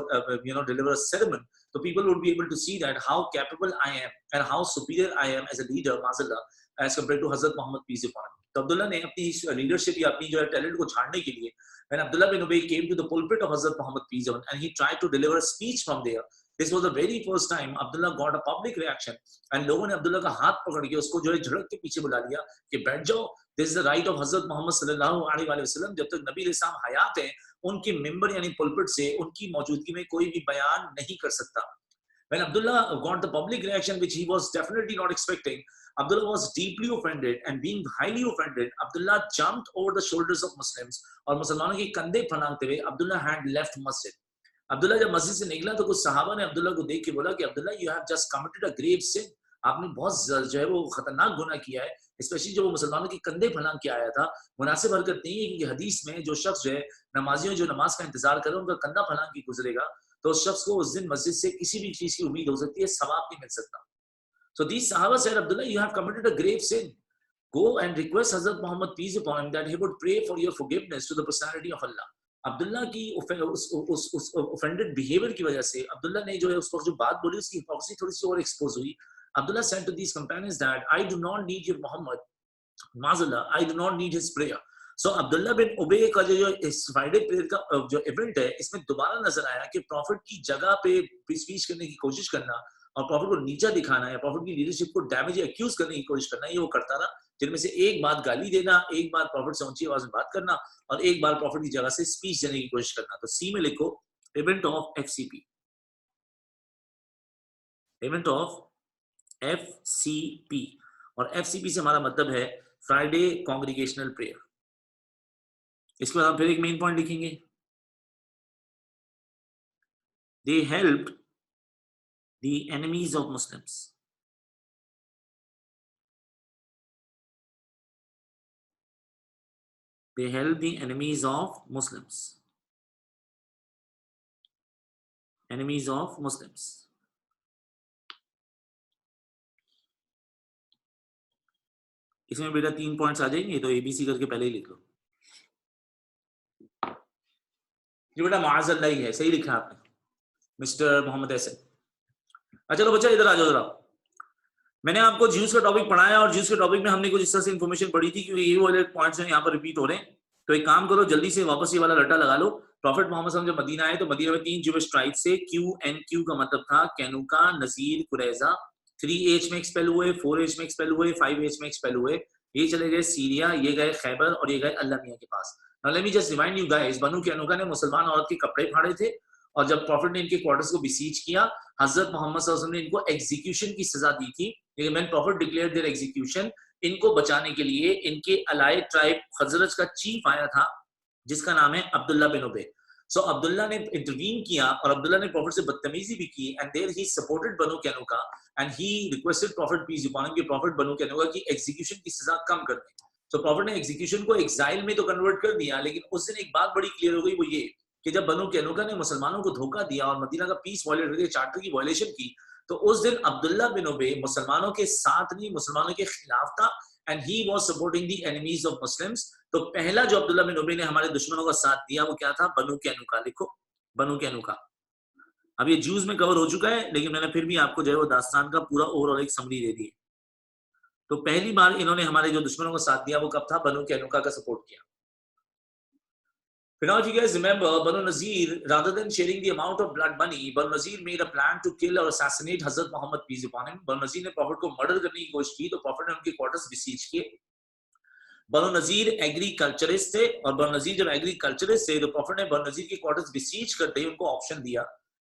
deliver a sermon, so people would be able to see that how capable I am and how superior I am as a leader, Mazallah, as compared to Hazrat Muhammad peace upon him. तो Abdullah ने अपनी leadership या अपनी जो है talent को झाड़ने के लिए, when Abdullah bin Ubay came to the pulpit of Hazrat Muhammad peace upon him and he tried to deliver a speech from there, this was the very first time Abdullah got a public reaction and लोगों ने अब्दुल्ला का हाथ पकड़ के उसको जो है झड़क के पीछे बुला लिया कि बैठ जाओ, this is the right of Hazrat Muhammad sallallahu alaihi wasallam. जब तक नबी अलैहिस्सलाम हयात हैं उनके मेंबर यानी पुलपिट से उनकी मौजूदगी में कोई भी बयान नहीं कर सकता. When Abdullah got the public reaction which he was definitely not expecting, Abdullah was deeply offended and being highly offended, Abdullah jumped over the shoulders of Muslims और मुसलमानों के कंधे फलांगते हुए Abdullah had left masjid. Abdullah जब मस्जिद से निकला तो कुछ सहाबा ने अब्दुल्ला को देख के बोला कि Abdullah you have just committed a grave sin, आपने बहुत जो है वो खतरनाक गुनाह किया है, स्पेशली जो वो मुसलमानों के कंधे फलांग के आया था. मुनासिब हरकत नहीं है क्योंकि हदीस में जो शख्स जो है नमाजियों जो नमाज का इंतजार करे उनका कंधा फलांग के गुजरेगा तो उस शख्स को उस दिन मस्जिद से किसी भी चीज की उम्मीद हो सकती है, सवाब नहीं मिल सकता. So these Sahaba said, Abdullah, you have committed a grave sin. Go and request Hazrat Muhammad peace upon him that he would pray for your forgiveness to the personality of Allah. Abdullah की उस offended behavior की वजह से अब्दुल्ला ने जो है उस वक्त जो बात बोली उसकी हिपोक्रेसी थोड़ी सी और एक्सपोज हुई. Abdullah said to these companions that I do not need your Muhammad, Mazallah, I do not need his prayer. So Abdullah bin ube का जो इस फ्राइडे प्रेयर का जो इवेंट है इसमें दोबारा नजर आया कि प्रॉफिट की जगह पे स्पीच करने की कोशिश करना और प्रॉफिट को नीचा दिखाना या प्रॉफिट की लीडरशिप को डैमेज या एक्यूज करने की कोशिश करना ये वो करता था, जिनमें से एक बात गाली देना, एक बार प्रॉफिट से ऊंची आवाज में बात करना और एक बार प्रॉफिट की जगह से स्पीच देने की कोशिश करना. तो सी में लिखो event of FCP, event of FCP, और एफसीपी से हमारा मतलब है फ्राइडे कांग्रीगेशनल प्रेयर. इसके बाद हम फिर एक मेन पॉइंट लिखेंगे, दे helped the enemies of Muslims. They help the enemies of Muslims. Enemies of Muslims. इसमें बेटा 3 पॉइंट्स आ जाएंगे तो एबीसी करके पहले ही लिख लो. ये बेटा माअज़ल्लाह ही है, सही लिखा आपने मिस्टर मोहम्मद ऐसे. अच्छा चलो बच्चा इधर आ जाओ जरा. मैंने आपको ज्यूस का टॉपिक पढ़ाया और ज्यूस के टॉपिक में हमने कुछ इस तरह से इन्फॉर्मेशन पढ़ी थी क्योंकि ये वाले पॉइंट्स हैं यहाँ पर रिपीट हो रहे हैं। तो एक काम करो, जल्दी से वापस ये वाला रट्टा लगा लो। प्रॉफिट मोहम्मद सल्लल्लाहु अलैहि वसल्लम जब मदीना आए तो मदीना में 3 ज्यूइश ट्राइब से QNQ का मतलब था कैनुका, नजीर, कुरैजा। 3H में एक्सपेल हुए, 4H में एक्सपेल हुए, 5H में एक्सपेल हुए। ये चले गए सीरिया, ये गए खैबर और ये गए अल्लाह मियां के पास। Now let me just remind you guys, Banu Qaynuqa ने मुसलमान औरत के कपड़े फाड़े थे और जब प्रॉफिट ने इनके क्वार्टर्स को बिसीज किया, हजरत मोहम्मद सल्लल्लाहु अलैहि वसल्लम ने इनको एग्जीक्यूशन की सजा दी थी। लेकिन when prophet declared their execution, इनको बचाने के लिए इनके अलाय ट्राइब खजरज का चीफ आया था जिसका नाम है अब्दुल्ला बिन उबे। सो अब्दुल्ला ने इंटरवीन किया और अब्दुल्ला ने प्रॉफिट से बदतमीजी भी की and there he supported Banu Qaynuqa and he requested prophet peace upon him कि प्रॉफिट बनु कैनुका की एग्जीक्यूशन की सजा कम कर दें। तो प्रॉफिट ने एग्जीक्यूशन को एक्साइल में तो कन्वर्ट कर दिया, लेकिन उस दिन एक बात बड़ी क्लियर हो गई, वो ये कि जब बनु कैनुका ने मुसलमानों को धोखा दिया और मदीना का पीस वायलेट करके चार्टर की वायलेशन की, तो उस दिन अब्दुल्ला बिन उबे मुसलमानों के साथ नहीं, मुसलमानों के खिलाफ था and he was supporting the enemies of Muslims. तो पहला जो अब्दुल्ला बिन उबे ने हमारे दुश्मनों का साथ दिया वो क्या था? बनु कैनुका। लिखो, बनु कैनुका। अब ये जूज में कवर हो चुका है, लेकिन मैंने फिर भी आपको जो है वो दास्तान का पूरा ओवरऑल एक समरी दे दी। तो पहली बार इन्होंने हमारे जो दुश्मनों का साथ दिया वो कब था? बनु कैनुका का सपोर्ट किया। Now, if you guys remember, Banu Nazir, rather than sharing the amount of blood money, Banu Nazir made a plan to kill or assassinate Hazrat Muhammad peace upon him. Banu Nazir ने profit को murder करने की कोशिश की, तो profit ने उनके quarters बिसीज किए। बनु नजीर एग्रीकल्चरिस्ट थे और बनु नजीर जब एग्रीकल्चरिस्ट थे तो प्रॉफिट ने बनु नजीर के क्वार्टर्स बिसीज करते ही उनको ऑप्शन दिया,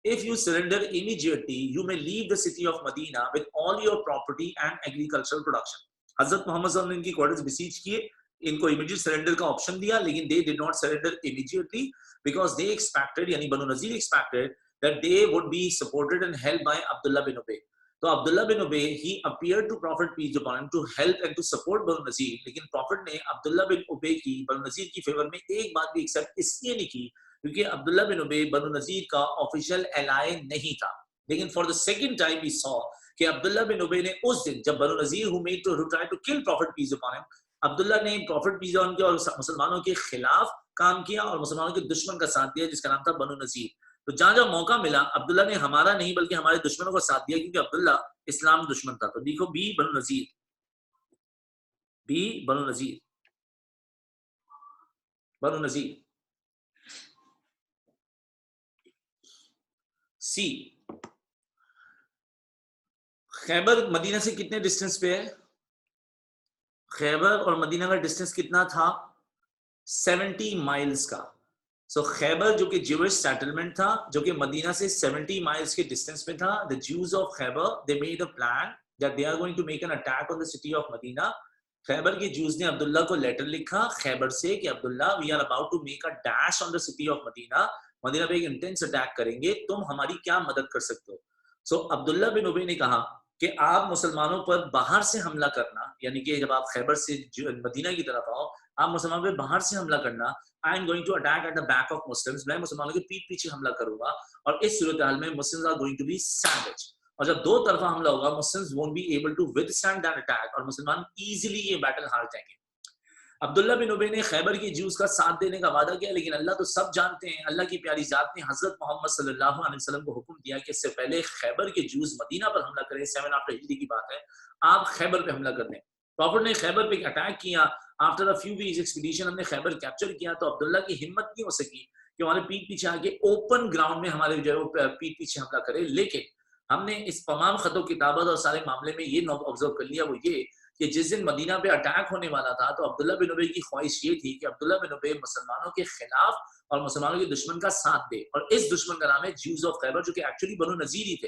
if you surrender immediately you may leave the city of Medina with all your property and agricultural production. हजरत मोहम्मद सल्लल्लाहु अलैहि वसल्लम ने इनकी क्वार्टर्स बिसीज किए, इनको इमीडिएट सरेंडर का ऑप्शन दिया, लेकिन दे did not surrender immediately because they expected, यानी बनु नजीर expected that they would be supported and helped by Abdullah bin Ubay. तो Abdullah bin Ubay he appeared to prophet peace upon him to help and to support Banu Nadir, लेकिन prophet ने Abdullah bin ube की बनु नजीर की favour में एक बात भी accept इसलिए नहीं की क्योंकि अब्दुल्ला बिन उबे बनु नजीर का ऑफिशियल एलाय नहीं था। लेकिन for the second time we saw कि अब्दुल्ला बिन उबे ने उस दिन जब Banu Nadir who made to try to kill prophet peace upon him, Abdullah ने प्रॉफिट पीस अपॉन के और मुसलमानों के खिलाफ काम किया और मुसलमानों के दुश्मन का साथ दिया जिसका नाम था बनु नजीर। तो जहां जहां मौका मिला अब्दुल्ला ने हमारा नहीं बल्कि हमारे दुश्मनों का साथ दिया, क्योंकि अब्दुल्ला इस्लाम दुश्मन था। तो देखो, बी बनु नजीर, बी बनु नजीर, बनु नजीर। सी, खैबर मदीना से कितने डिस्टेंस पे है? खैबर और मदीना का डिस्टेंस कितना था? 70 माइल्स का। सो खैबर जो कि ज्यूइश सेटलमेंट था, जो कि मदीना से 70 माइल्स के डिस्टेंस में था, the Jews of Khaybar they made a plan that they are going to make an attack on the city of Medina. Khaybar के ज्यूज ने अब्दुल्ला को लेटर लिखा खैबर से कि Abdullah, we are about to make a dash on the city of Medina, Medina पे एक intense attack करेंगे, तुम हमारी क्या मदद कर सकते हो? सो अब्दुल्ला बिन उबे ने कहा कि आप मुसलमानों पर बाहर से हमला करना, यानी कि जब आप खैबर से मदीना की तरफ आओ, आप मुसलमानों पर बाहर से हमला करना, I am going to attack at the back of Muslims, मैं मुसलमानों के पीठ पीछे हमला करूंगा और इस सूरत हाल में Muslims are going to be savage. और जब दो तरफा हमला होगा, Muslims won't be able to withstand that attack और मुसलमान इजीली ये बैटल हार जाएंगे। अब्दुल्ला बिन उबे ने खैबर की ज्यूज का साथ देने का वादा किया, लेकिन अल्लाह तो सब जानते हैं, अल्लाह की प्यारी जात ने हजरत मोहम्मद सल्लल्लाहु अलैहि वसल्लम को हुक्म दिया कि इससे पहले खैबर के ज्यूज मदीना पर हमला करें, 7 आफ्टर हिजरी की बात है, आप खैबर पे हमला कर दें। प्रॉफिट ने खैबर पे अटैक किया। After a few weeks expedition हमने खैबर कैप्चर किया, तो अब्दुल्ला की हिम्मत नहीं हो सकी कि हमारे पीठ पीछे आके ओपन ग्राउंड में हमारे जो है पीठ पीछे हमला करे। लेकिन हमने इस तमाम खतों किताबत और सारे मामले में ये ऑब्जर्व कर लिया, वो ये कि जिस दिन मदीना पे अटैक होने वाला था, तो अब्दुल्ला बिन उबे की ख्वाहिश ये थी कि अब्दुल्ला बिन उबे मुसलमानों के खिलाफ और मुसलमानों के दुश्मन का साथ दे, और इस दुश्मन का नाम है ज्यूज ऑफ खैबर, जो कि एक्चुअली बनु नजीर ही थे।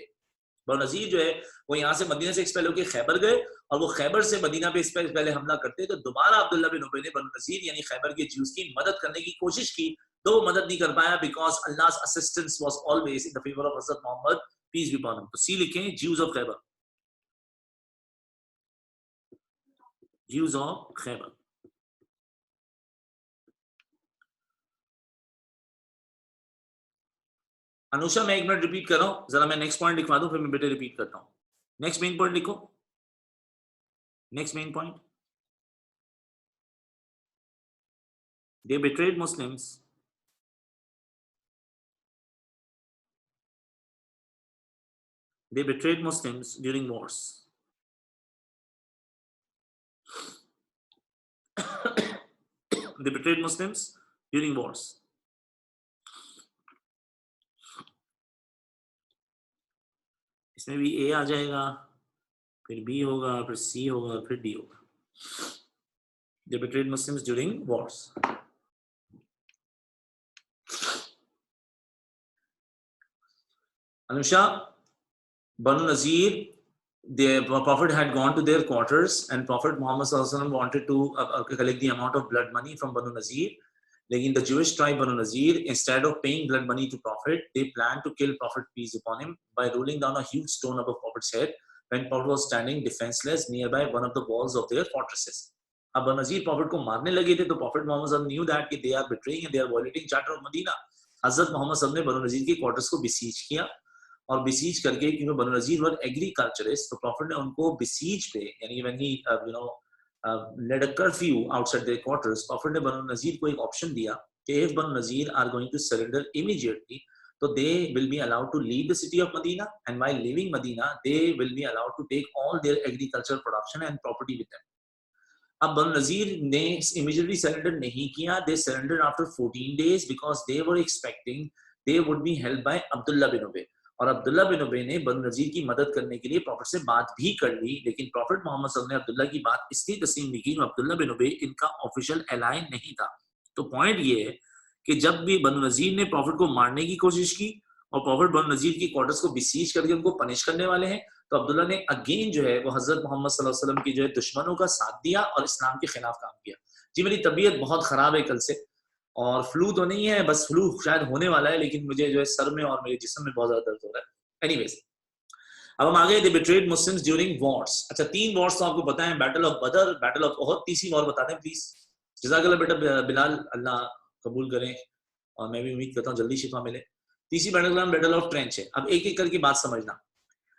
बनु नजीर जो है वो यहाँ से मदीना से एक्सपेल होकर खैबर गए और वो खैबर से मदीना पे पहले हमला करते, तो दोबारा अब्दुल्ला बिन उबे ने बनु नजीर यानी खैबर के ज्यूज की मदद करने की कोशिश की, तो वो मदद नहीं कर पाया because Allah assistance was always in the favour of Hazrat Muhammad peace be upon him. तो सी लिखें, Jews of Khaybar, Jews of Khaybar. Anusha, मैं एक मिनट रिपीट कर रहा हूं, जरा मैं नेक्स्ट पॉइंट लिखवा दूं, फिर मैं बेटे रिपीट करता हूं। नेक्स्ट मेन पॉइंट लिखो, next main point, they betrayed Muslims during wars. They betrayed Muslims during wars. इसमें भी A आ जाएगा, फिर B होगा, फिर C होगा, फिर D होगा. They betrayed Muslims during wars. Anusha, Banu Nazir, the Prophet had gone to their quarters, and Prophet Muhammad Sallallahu Alaihi Wasallam wanted to collect the amount of blood money from Banu Nazir. Lekin the Jewish tribe Banu Nazir, instead of paying blood money to Prophet, they planned to kill Prophet peace upon him by rolling down a huge stone above Prophet's head when Prophet was standing defenseless nearby one of the walls of their fortresses. अब Banu Nazir Prophet को मारने लगे थे, तो Prophet Muhammad Sallallahu knew that they are betraying and they are violating charter of Medina. हजरत मोहम्मद सल्लल्लाहु अलैहि वसल्लम ने Banu Nazir के क्वार्टर्स को besiege किया, और बिसीज करके, क्योंकि बनु नज़ीर वर एग्रीकल्चरिस्ट, तो प्रॉफिट ने उनको बिसीज पे, यानी when he led a curfew outside their quarters, prophet ने बनु नज़ीर को एक ऑप्शन दिया कि if Banu Nadir are going to surrender immediately, तो they will be allowed to leave the city of Medina, and while leaving Medina they will be allowed to take all their agriculture production and property with them. अब Banu Nadir ने immediately surrender नहीं किया. They surrender after 14 days because they were expecting they would be held by Abdullah bin Ubayy. और Abdullah bin Ubay ने Banu नज़ीर की मदद करने के लिए प्रॉफिट से बात भी कर ली, लेकिन प्रॉफिट मोहम्मद सल्लल्लाहु अलैहि वसल्लम ने अब्दुल्ला की बात इसलिए तस्लीम नहीं की, अब्दुल्ला बिन उबे इनका ऑफिशियल एलाइन नहीं था. तो पॉइंट ये है कि जब भी बनु नज़ीर ने प्रॉफिट को मारने की कोशिश की और प्रॉफिट बनु नज़ीर की क्वार्टर्स को बिसीज करके उनको पनिश करने वाले हैं, तो अब्दुल्ला ने अगेन जो है वो हजरत मोहम्मद सल्लल्लाहु अलैहि वसल्लम की जो है दुश्मनों का साथ दिया और इस्लाम के खिलाफ काम किया. जी मेरी तबीयत बहुत खराब है कल से, और फ्लू तो नहीं है, बस फ्लू शायद होने वाला है, लेकिन मुझे जो है सर में और मेरे जिस्म में बहुत ज्यादा दर्द हो रहा है. एनीवेज, अब हम आगे. दे बिट्रेड मुस्लिम्स ड्यूरिंग वॉर्स. अच्छा, 3 वॉर्स तो आपको पता है, बैटल ऑफ बदर, बैटल ऑफ ओहद. तीसरी वॉर बता दें प्लीज. जज़ाकल्लाह बेटा बिलाल, अल्लाह कबूल करें, और मैं भी उम्मीद करता हूँ जल्दी शिफा मिले. तीसरी बैटल का नाम बैटल ऑफ ट्रेंच है. अब एक एक करके बात समझना.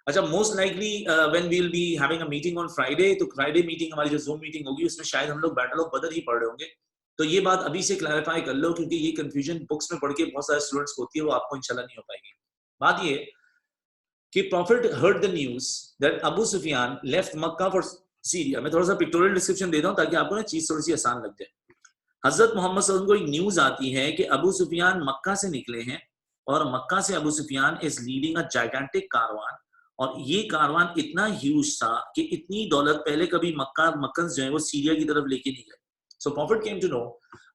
अच्छा, most likely when we will be having a meeting on Friday, तो फ्राइडे मीटिंग हमारी जो जूम मीटिंग होगी उसमें शायद हम लोग बैटल ऑफ बदर ही पढ़ रहे होंगे. तो ये बात अभी से क्लैरिफाई कर लो, क्योंकि ये कंफ्यूजन बुक्स में पढ़ के बहुत सारे स्टूडेंट्स को होती है, वो आपको इंशाल्लाह नहीं हो पाएगी. बात ये कि prophet heard the news that Abu Sufyan left Mecca for Syria. मैं थोड़ा सा पिक्टोरियल डिस्क्रिप्शन देता हूं ताकि आपको ना चीज थोड़ी सी आसान लग जाए. हजरत मोहम्मद सल्लल्लाहु अलैहि वसल्लम को एक न्यूज आती है कि अबू सुफियान मक्का से निकले हैं, और मक्का से Abu Sufyan is leading a gigantic caravan, और ये कारवान इतना ह्यूज था कि इतनी दौलत पहले कभी मक्कन जो है वो सीरिया की तरफ लेके नहीं गए. So prophet came to know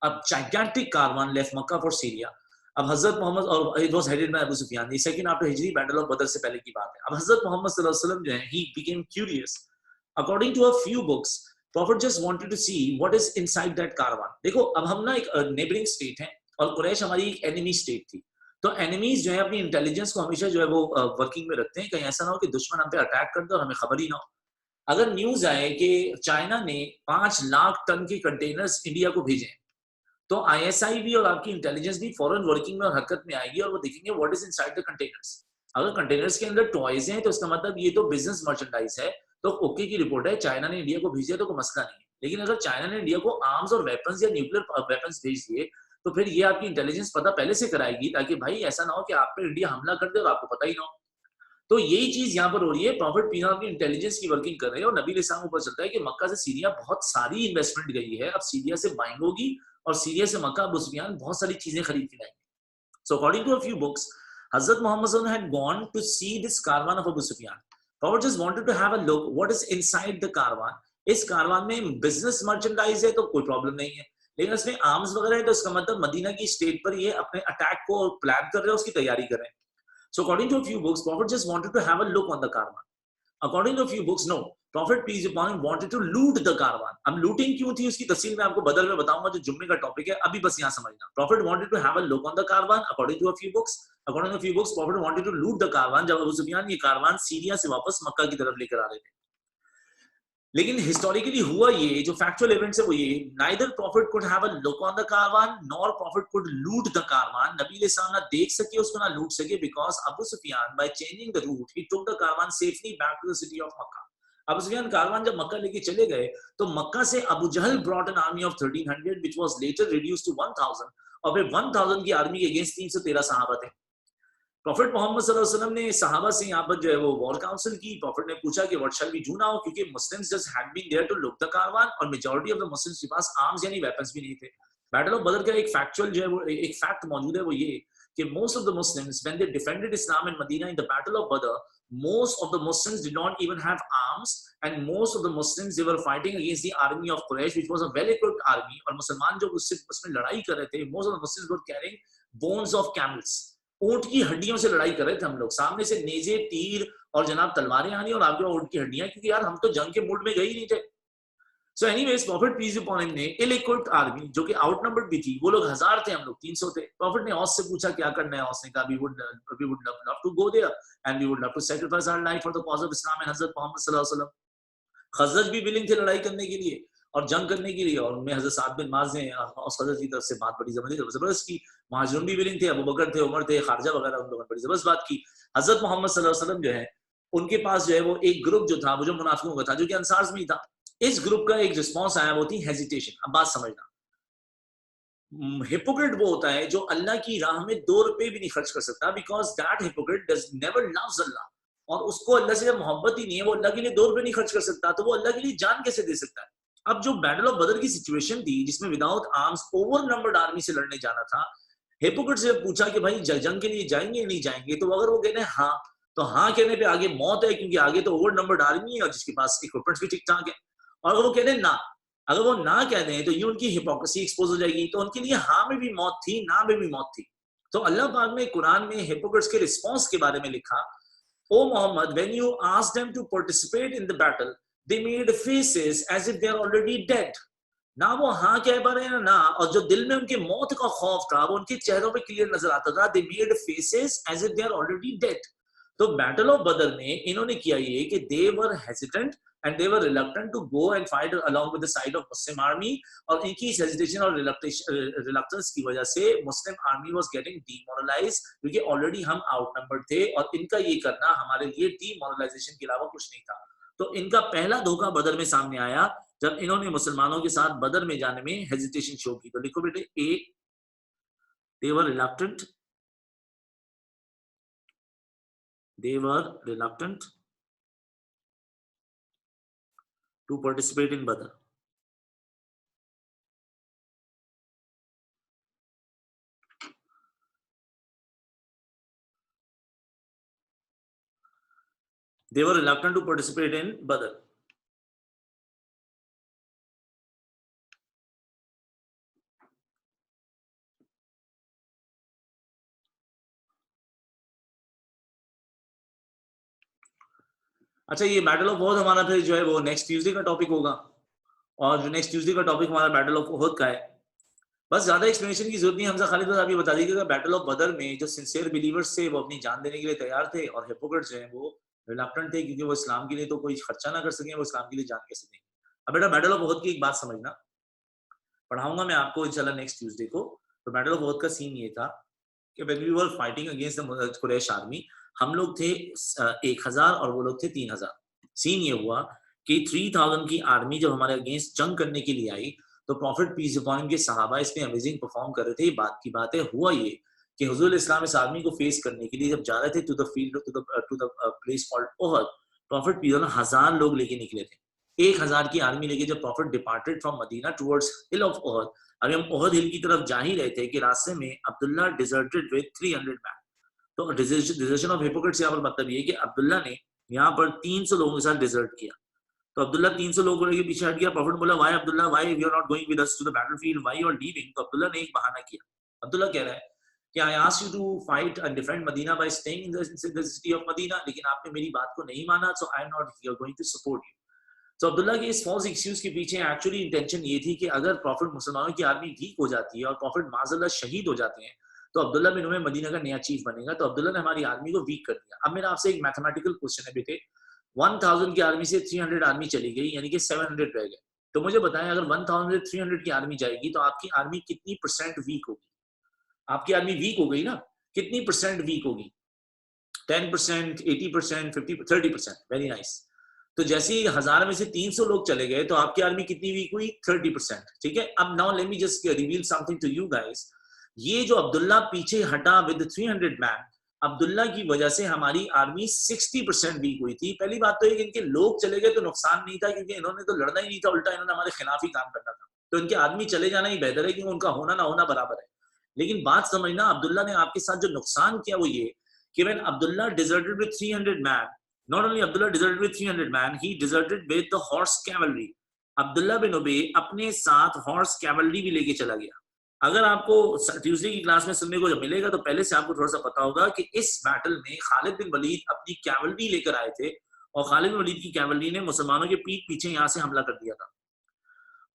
a gigantic caravan left Mecca for Syria. अब हजरत मोहम्मद, और it was headed by Abu Sufyan. ये सेकंड आफ्टर हिजरी, बैटल ऑफ बदर से पहले की बात है. अब हजरत मोहम्मद सल्लल्लाहु अलैहि वसल्लम जो है, he became curious. According to a few books, prophet just wanted to see what is inside that caravan. देखो, अब हम ना एक नेबरिंग स्टेट है, और कुरैश हमारी एक एनिमी स्टेट थी. तो एनिमीज जो है अपनी इंटेलिजेंस को हमेशा जो है वो वर्किंग में रखते हैं, कहीं ऐसा ना हो कि दुश्मन हम पे अटैक कर दे और हमें खबर ही ना हो. अगर न्यूज आए कि चाइना ने 5 लाख टन के कंटेनर्स इंडिया को भेजे, तो आईएसआई भी और आपकी इंटेलिजेंस भी फॉरेन वर्किंग में और हरकत में आएगी, और वो देखेंगे what is inside the containers. अगर कंटेनर्स के अंदर टॉयज हैं, तो इसका मतलब ये तो बिजनेस मर्चेंडाइज है, तो ओके की रिपोर्ट है, चाइना ने इंडिया को भेजा तो कोई मसला नहीं है. लेकिन अगर चाइना ने इंडिया को आर्म्स और वेपन्स या न्यूक्लियर वेपन्स भेज दिए, तो फिर ये आपकी इंटेलिजेंस पता पहले से कराएगी, ताकि भाई ऐसा ना हो कि आप पे इंडिया हमला कर दे और आपको पता ही ना हो. तो यही चीज यहाँ पर हो रही है. प्रॉफिट पीना की इंटेलिजेंस की वर्किंग कर रहे हैं, और नबी अलैहि सलाम ऊपर चलता है कि मक्का से सीरिया बहुत सारी इन्वेस्टमेंट गई है, अब सीरिया से बाइंग होगी, और सीरिया से मक्का अबू सुफियान बहुत सारी चीजें खरीद के लाएंगे. So according to a few books, Hazrat Mohammad सल्लल्लाहु अलैहि वसल्लम had gone to see this caravan of Abu Sufyan. Prophet just wanted to have a look what is inside the caravan. इस कारवान में बिजनेस मर्चेंडाइज है तो कोई प्रॉब्लम नहीं है, लेकिन इसमें आर्म्स वगैरह है, तो इसका मतलब मदीना की स्टेट पर ये अपने अटैक को प्लान कर रहे हैं, उसकी तैयारी कर रहे हैं. So according to a few books, Prophet just wanted to have a look on the caravan. According to a few books, no. Prophet peace upon him wanted to loot the caravan. अब looting क्यों थी उसकी तफसील मैं आपको बदल में बताऊंगा, जो जुम्मे का टॉपिक है, अभी बस यहाँ समझना. Prophet wanted to have a look on the caravan. According to a few books, Prophet wanted to loot the caravan. जब अबू सुफियान ये कारवान सीरिया से वापस मक्का की तरफ लेकर आ रहे थे. लेकिन हिस्टोरिकली हुआ ये, जो फैक्चुअल इवेंट्स है वो ये, neither prophet could have a look on the caravan nor prophet could loot the caravan. नबी अलैहि सलाम ना देख सके उसको ना लूट सके, because Abu Sufyan by changing the route he took the caravan safely back to the city of Mecca. Abu Sufyan caravan जब मक्का लेके चले गए, तो मक्का से Abu Jahl brought an army of 1300 which was later reduced to 1000, और फिर 1000 की army के अगेंस्ट 313 सहाबा थे. प्रॉफिट मोहम्मद सल्लल्लाहु अलैहि वसल्लम ने सहाबा से यहाँ पर जो है वो वॉर काउंसिल की। प्रॉफिट ने पूछा कि what shall we do now, क्योंकि Muslims just had been there to look the caravan और मेजॉरिटी ऑफ द मुस्लिम्स के पास आर्म्स यानी वेपन्स भी नहीं थे। बैटल ऑफ बदर का एक फैक्चुअल जो है वो एक फैक्ट मौजूद है, वो ये कि most of the Muslims when they defended Islam in Medina in the battle of Badr, most of the Muslims did not even have arms, and most of the Muslims they were fighting against the army of Quraysh, which was a well equipped army. और मुसलमान जो उसमें लड़ाई कर रहे थे, most of the Muslims were carrying bones of camels, ऊंट की हड्डियों से लड़ाई कर रहे थे हम लोग। सामने से नेजे, तीर और जनाब तलवारें आनी और आगे ऊंट की हड्डियां, क्योंकि यार हम तो जंग के मूड में गए ही नहीं थे। So anyways, Prophet peace upon him ने ill equipped army जो कि outnumbered भी थी, वो लोग 1000 थे, हम लोग 300 थे। Prophet ने औस से पूछा क्या करना है, औस ने कहा we would love to go there and we would love to sacrifice our life for the cause of Islam and Hazrat Muhammad sallallahu alaihi wasallam। Khazraj भी willing थे लड़ाई करने के लिए और जंग करने के लिए, और उनमें हजरत साद बिन माज ने उस खजरज की तरफ से बात बड़ी जबरदस्त की। महाजिरून भी willing थे, अबू बकर थे, उमर थे, खारजा वगैरह, उन लोगों ने बड़ी जबरदस्त बात की। हजरत मोहम्मद सल्लल्लाहु अलैहि वसल्लम जो है उनके पास जो है वो एक ग्रुप जो था वो जो मुनाफिकों का था, जो कि अंसार में ही था। इस ग्रुप का एक रिस्पांस आया, वो थी हेजिटेशन। अब बात समझना, हिपोक्रेट वो होता है जो अल्लाह की राह में 2 रुपए भी नहीं खर्च कर सकता, because that hypocrite does never loves Allah, और उसको अल्लाह से जब मोहब्बत ही नहीं है, वो अल्लाह के लिए 2 रुपए नहीं खर्च कर सकता, तो वो अल्लाह के लिए जान कैसे दे सकता है। अब जो बैटल ऑफ बदर की सिचुएशन थी, जिसमें without arms over numbered army से लड़ने जाना था, हिपोक्रेट से पूछा कि भाई जंग के लिए जाएंगे या नहीं जाएंगे, तो अगर वो कहते हैं हाँ, तो हाँ कहने पे आगे मौत है, क्योंकि आगे तो ओवर नंबर्ड आर्मी है और जिसके पास इक्विपमेंट्स भी ठीक ठाक है। और अगर वो कहते हैं ना, अगर वो ना कह दें तो ये उनकी हिपोक्रेसी एक्सपोज हो जाएगी। तो उनके लिए हाँ में भी मौत थी, ना में भी मौत थी। तो अल्लाह पाक ने कुरान में हिपोक्रेट्स के रिस्पांस के बारे में लिखा, O Muhammad, when you asked them to participate in the battle, they made faces as if they are already dead. ना वो हाँ कह पा रहे हैं ना, और जो दिल में उनके मौत का खौफ था वो उनके चेहरों पे क्लियर नजर आता था। They made faces as if they are already dead. तो बैटल ऑफ बदर में इन्होंने किया ये कि they were hesitant and they were reluctant to go and fight along with the side of Muslim army, और इनकी hesitation और reluctance की वजह से Muslim army was getting demoralized, क्योंकि already हम outnumbered थे और इनका ये करना हमारे लिए demoralization के अलावा कुछ नहीं था। तो इनका पहला धोखा बदर में सामने आया जब इन्होंने मुसलमानों के साथ बदर में जाने में hesitation शो की। तो लिखो बेटे, A, they were reluctant to participate in Badr. They were reluctant to participate in Badr. अच्छा, ये बैटल ऑफ ओहद हमारा फिर जो है वो नेक्स्ट ट्यूसडे का टॉपिक होगा, और जो नेक्स्ट ट्यूसडे का टॉपिक हमारा बैटल ऑफ ओहद का है। बस ज्यादा एक्सप्लेनेशन की जरूरत नहीं, हमजा खालिद बस आप ये बता दीजिएगा बैटल ऑफ बदर में जो सिंसियर बिलीवर्स थे वो अपनी जान देने के लिए तैयार थे, और हिपोक्रेट्स जो हैं वो रिलक्टेंट थे, क्योंकि वो इस्लाम के लिए तो कोई खर्चा ना कर सके, वो इस्लाम के लिए जान कैसे देंगे। अब बेटा बैटल ऑफ ओहद की एक बात समझना, पढ़ाऊंगा मैं आपको इंशाल्लाह नेक्स्ट ट्यूसडे को। तो बैटल ऑफ ओहद का सीन ये था कि when we were fighting against the Quraysh army, हम लोग थे 1000 और वो लोग थे 3000। सीन ये हुआ कि 3000 की आर्मी जब हमारे अगेंस्ट जंग करने के लिए आई, तो प्रॉफिट पीस अपॉन हिम के सहाबा इसमें अमेजिंग परफॉर्म कर रहे थे। बात की बात है, हुआ ये कि हुजूर इस्लाम इस आर्मी को फेस करने के लिए जब जा रहे थे to the field, to the place called Uhud, prophet peace 1000 लोग लेके निकले थे। 1000 की आर्मी लेके जब prophet departed from Medina towards hill of Uhud, अभी हम ओहद हिल की तरफ जा ही रहे थे कि रास्ते में अब्दुल्ला डिजर्टेड विद 300 मैन। तो डिजर्शन ऑफ हिपोक्रेट्स यहाँ पर मतलब ये कि अब्दुल्ला ने यहाँ पर 300 लोगों के साथ डिजर्ट किया। तो अब्दुल्ला 300 लोगों के पीछे हट गया। प्रॉफिट बोला, why Abdullah, why you are not going with us to the battlefield, why you are leaving. तो अब्दुल्ला ने एक बहाना किया। अब्दुल्ला कह रहा है कि I asked you to fight and defend Medina by staying in the city of Medina, लेकिन आपने मेरी बात को नहीं माना, so I am not here going to support you. तो अब्दुल्ला के इस फॉल्स एक्सक्यूज के पीछे एक्चुअली इंटेंशन ये थी कि अगर प्रॉफिट मुसलमानों की आर्मी वीक हो जाती है और प्रॉफिट माज़अल्लाह शहीद हो जाते हैं, तो अब्दुल्ला बिन उमैया मदीना का नया चीफ बनेगा। तो अब्दुल्ला ने हमारी आर्मी को वीक कर दिया। अब मेरा आपसे एक मैथमेटिकल क्वेश्चन है बेटे, 1000 की आर्मी से 300 आर्मी चली गई, यानी कि 700 रह गए। तो मुझे बताएं, अगर 1000 से 300 की आर्मी जाएगी तो आपकी आर्मी कितनी परसेंट वीक होगी? आपकी आर्मी वीक हो गई ना, कितनी परसेंट वीक होगी? 10%, 80%, 50, 30%। Very nice. तो जैसे ही 1000 में से 300 लोग चले गए तो आपकी आर्मी कितनी वीक हुई? 30%। ठीक है। अब now let me just reveal something to you guys. ये जो अब्दुल्ला पीछे हटा विद 300 मैन, अब्दुल्ला की वजह से हमारी आर्मी 60% वीक हुई थी। पहली बात तो ये कि इनके लोग चले गए तो नुकसान नहीं था, क्योंकि इन्होंने तो लड़ना ही नहीं था, उल्टा इन्होंने हमारे खिलाफ ही काम करना था, तो इनके आदमी चले जाना ही बेहतर है, क्योंकि उनका होना ना होना बराबर है। लेकिन बात समझना, अब्दुल्ला ने आपके साथ जो नुकसान किया वो ये कि when Abdullah deserted with 300 man, not only Abdullah deserted with 300 man, he deserted with the horse cavalry. Abdullah bin Ubayy अपने साथ हॉर्स कैवलरी भी लेके चला गया। अगर आपको ट्यूसडे की क्लास में सुनने को जब मिलेगा तो पहले से आपको थोड़ा सा पता होगा कि इस बैटल में खालिद बिन वलीद अपनी कैवलरी लेकर आए थे, और खालिद बिन वलीद की कैवलरी ने मुसलमानों के पीठ पीछे यहाँ से हमला कर दिया था।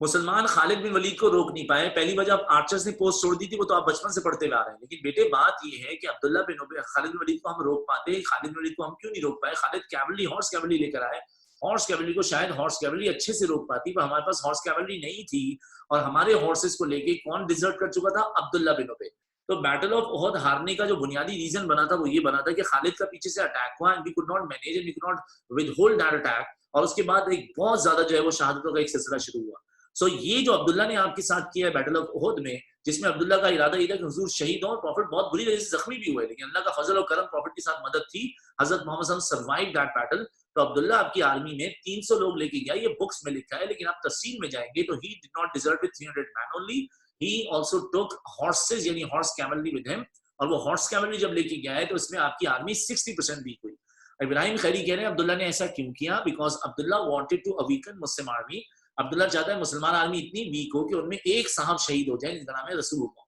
मुसलमान खालिद बिन वलीद को रोक नहीं पाए। पहली वजह आप आर्चर्स ने पोस्ट छोड़ दी थी, वो तो आप बचपन से पढ़ते हुए आ रहे हैं। लेकिन बेटे बात ये है कि अब्दुल्ला बिन उबे खालिद बिन वलीद को हम रोक पाते, खालिद बिन वलीद को हम क्यों नहीं रोक पाए? खालिद कैवलरी हॉर्स कैवलरी लेकर आए, हॉर्स कैवलरी को शायद हॉर्स कैवलरी अच्छे से रोक पाती, पर हमारे पास हॉर्स कैवलरी नहीं थी, और हमारे हॉर्सेस को लेके कौन डिजर्ट कर चुका था? Abdullah bin ube. तो बैटल ऑफ ओहद हारने का जो बुनियादी रीजन बना था वो ये बना था कि खालिद का पीछे से अटैक हुआ, and we could not manage and we could not withhold that attack, और उसके बाद एक बहुत ज्यादा जो है वो शहादतों का एक सिलसिला शुरू हुआ। सो ये जो अब्दुल्ला ने आपके साथ किया है बैटल ऑफ ओहद में, जिसमें अब्दुल्ला का इरादा ये था कि हुजूर शहीद हो, प्रॉफिट बहुत बुरी तरह से जख्मी भी हुए, लेकिन अल्लाह का फजल और करम, प्रॉफिट के साथ मदद थी, हजरत मोहम्मद सल्लल्लाहु अलैहि वसल्लम सर्वाइव दैट बैटल। तो अब्दुल्ला आपकी आर्मी में 300 लोग लेके गया, ये बुक्स में लिखा है, लेकिन आप तफसील में जाएंगे तो he did not desert with 300 man only, he also took horses यानी हॉर्स कैवलरी विद हिम, और वो हॉर्स कैवलरी जब लेके गया है तो इसमें आपकी आर्मी 60% वीक हुई। इब्राहिम खैरी कह रहे हैं अब्दुल्ला ने ऐसा क्यों किया? Because Abdullah wanted to awaken Muslim army. Abdullah चाहता है मुसलमान आर्मी इतनी वीक हो कि उनमें एक साहब शहीद हो जाए जिनका नाम है रसूलुल्लाह,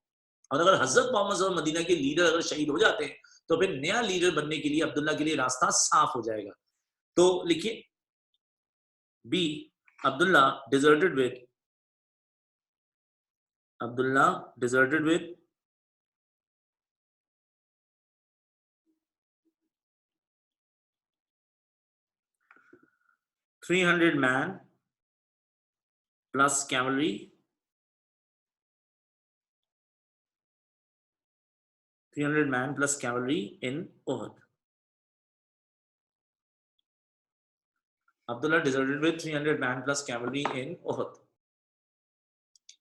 और अगर हजरत मोहम्मद और मदीना के लीडर अगर शहीद हो जाते हैं तो फिर नया लीडर बनने के लिए अब्दुल्ला के लिए रास्ता साफ हो जाएगा। तो लिखिए B, Abdullah deserted with, Abdullah deserted with 300 man plus cavalry, 300 man plus cavalry in Uhud. Abdullah deserted with 300 man plus cavalry in Uhud.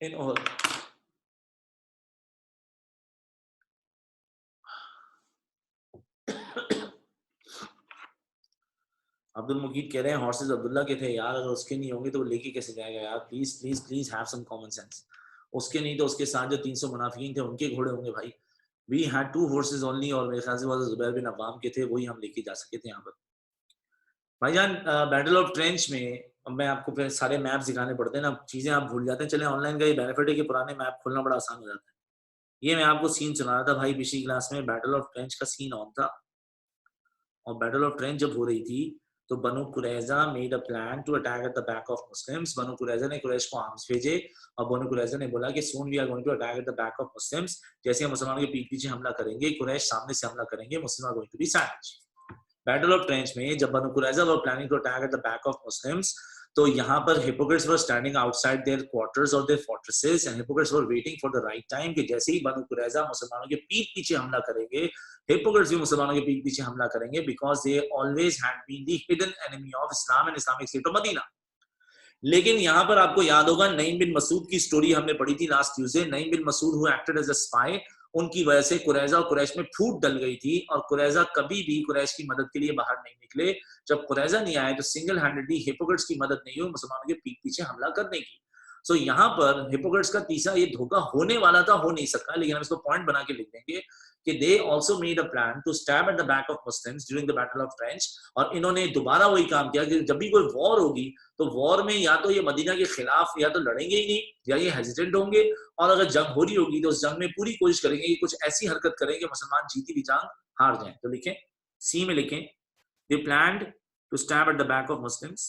In Uhud. Abdul Muqeed कह रहे हैं हॉर्सेस अब्दुल्ला के थे यार, अगर उसके नहीं होंगे तो वो लेके कैसे जाएगा यार? Please please please have some common sense. उसके नहीं तो उसके साथ जो 300 मुनाफिकीन थे उनके घोड़े होंगे भाई। वी हैड 2 horses ओनली, और मेरे ख्याल से वो जुबैर बिन अव्वाम के थे, वही हम लेके जा सके थे यहाँ पर। भाईजान बैटल ऑफ ट्रेंच में अब मैं आपको फिर सारे मैप दिखाने पड़ते हैं ना, चीजें आप भूल जाते हैं। चले ऑनलाइन का ये बेनिफिट है कि पुराने मैप खोलना बड़ा आसान हो जाता है। ये मैं आपको सीन सुना रहा था भाई, पिछली क्लास में बैटल ऑफ ट्रेंच का सीन ऑन था, और बैटल ऑफ ट्रेंच जब हो रही थी तो Banu Qurayza made a plan to attack at the back of Muslims. Banu Qurayza ने कुरैश को आर्म्स भेजे, और बनु कुरैजा ने बोला कि soon we are going to attack at the back of Muslims, जैसे हम मुसलमानों के पीठ पीछे हमला करेंगे, कुरैश सामने से हमला करेंगे, Muslim are going to be savage. Battle of trench में जब Banu Qurayza were planning to attack at the back of Muslims, तो यहाँ पर hypocrites were standing outside their quarters और their fortresses, and hypocrites were waiting for the right time कि जैसे ही बनु कुरैजा मुसलमानों के पीठ पीछे हमला करेंगे, हिपोक्रेट्स भी मुसलमानों के पीठ पीछे हमला करेंगे, because they always had been the hidden enemy of Islam and Islamic state of Medina. लेकिन यहाँ पर आपको याद होगा नईम बिन मसूद की स्टोरी हमने पढ़ी थी last Tuesday. Nuaym bin Masud who acted as a spy, उनकी वजह से कुरैजा और कुरैश में फूट डल गई थी, और कुरैजा कभी भी कुरैश की मदद के लिए बाहर नहीं निकले। जब कुरैजा नहीं आए तो सिंगल हैंडेडली हिपोक्रेट्स की मदद नहीं हुई मुसलमानों के पीठ पीछे हमला करने की। सो यहाँ पर हिपोक्रेट्स का तीसरा ये धोखा होने वाला था, हो नहीं सका, लेकिन हम इसको पॉइंट बना के लिख देंगे कि they also made a plan to stab at the back of Muslims during the Battle of Trench, और इन्होंने दोबारा वही काम किया कि जब भी कोई वॉर होगी तो वॉर में या तो ये मदीना के खिलाफ या तो लड़ेंगे ही नहीं, या ये हेजिटेंट होंगे, और अगर जंग हो रही होगी तो उस जंग में पूरी कोशिश करेंगे कि कुछ ऐसी हरकत करेंगे मुसलमान जीती भी जंग हार जाएं। तो लिखें सी में लिखें, they planned to stab at the back of Muslims,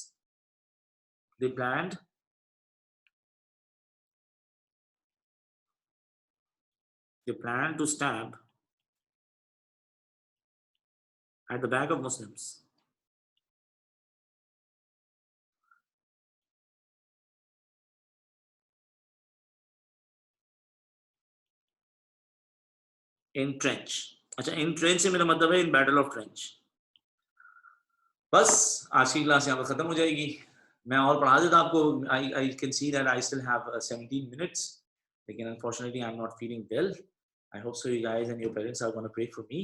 they planned to stab at the back of Muslims in trench। अच्छा, इन ट्रेंच से मेरा मतलब है इन बैटल ऑफ ट्रेंच। बस आज की क्लास यहाँ पर खत्म हो जाएगी। मैं और पढ़ा देता आपको। I can see that I still have 17 minutes, लेकिन unfortunately I'm not feeling well. I hope so you guys and your parents are going to pray for me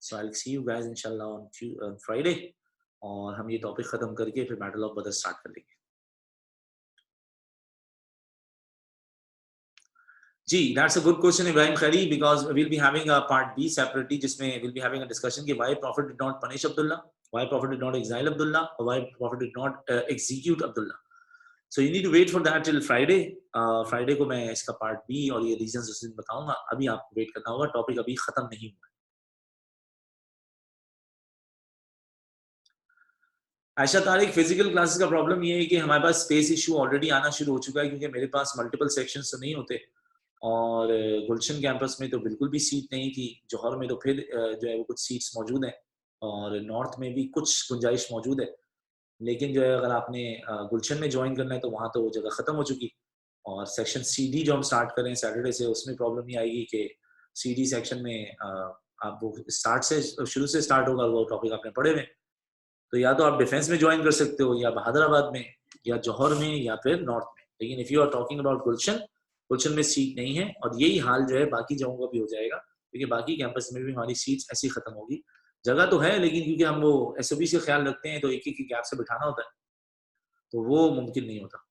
so I will see you guys इंशाल्लाह on Friday, और हम ये topic खत्म करके फिर battle of बदर start कर लेंगे। जी, that's a good question Ibrahim Khairi, because we will be having a part B separately, जिसमें we will be having a discussion कि why prophet did not punish Abdullah, why prophet did not exile Abdullah, और why prophet did not execute Abdullah. So you need to wait for that till Friday. Friday को मैं इसका part B और ये reasons उस दिन बताऊंगा। अभी आपको वेट करना होगा, टॉपिक अभी खत्म नहीं हुआ है। आयशा तारिक, फिजिकल क्लासेस का प्रॉब्लम ये है कि हमारे पास स्पेस इशू ऑलरेडी आना शुरू हो चुका है, क्योंकि मेरे पास मल्टीपल सेक्शंस तो नहीं होते, और गुलशन कैंपस में तो बिल्कुल भी सीट नहीं थी। जौहर में तो फिर जो है वो कुछ सीट्स मौजूद हैं, और नॉर्थ में भी कुछ गुंजाइश मौजूद है, लेकिन जो है अगर आपने गुलशन में ज्वाइन करना है तो वहाँ तो वो जगह खत्म हो चुकी। और सेक्शन सी डी जो हम स्टार्ट कर रहे हैं सैटरडे से, उसमें प्रॉब्लम ये आएगी कि सी डी सेक्शन में आप वो स्टार्ट से शुरू से स्टार्ट होगा, वो टॉपिक आपने पढ़े हुए। तो या तो आप डिफेंस में ज्वाइन कर सकते हो, या हैदराबाद में, या जौहर में, या फिर नॉर्थ में। लेकिन if you are talking about Gulshan, Gulshan में सीट नहीं है, और यही हाल जो है बाकी जगहों का भी हो जाएगा, क्योंकि बाकी कैंपस में भी हमारी सीट्स ऐसी खत्म होगी। जगह तो है, लेकिन क्योंकि हम वो एसओपी से ख्याल रखते हैं तो एक एक गैप से बिठाना होता है, तो वो मुमकिन नहीं होता।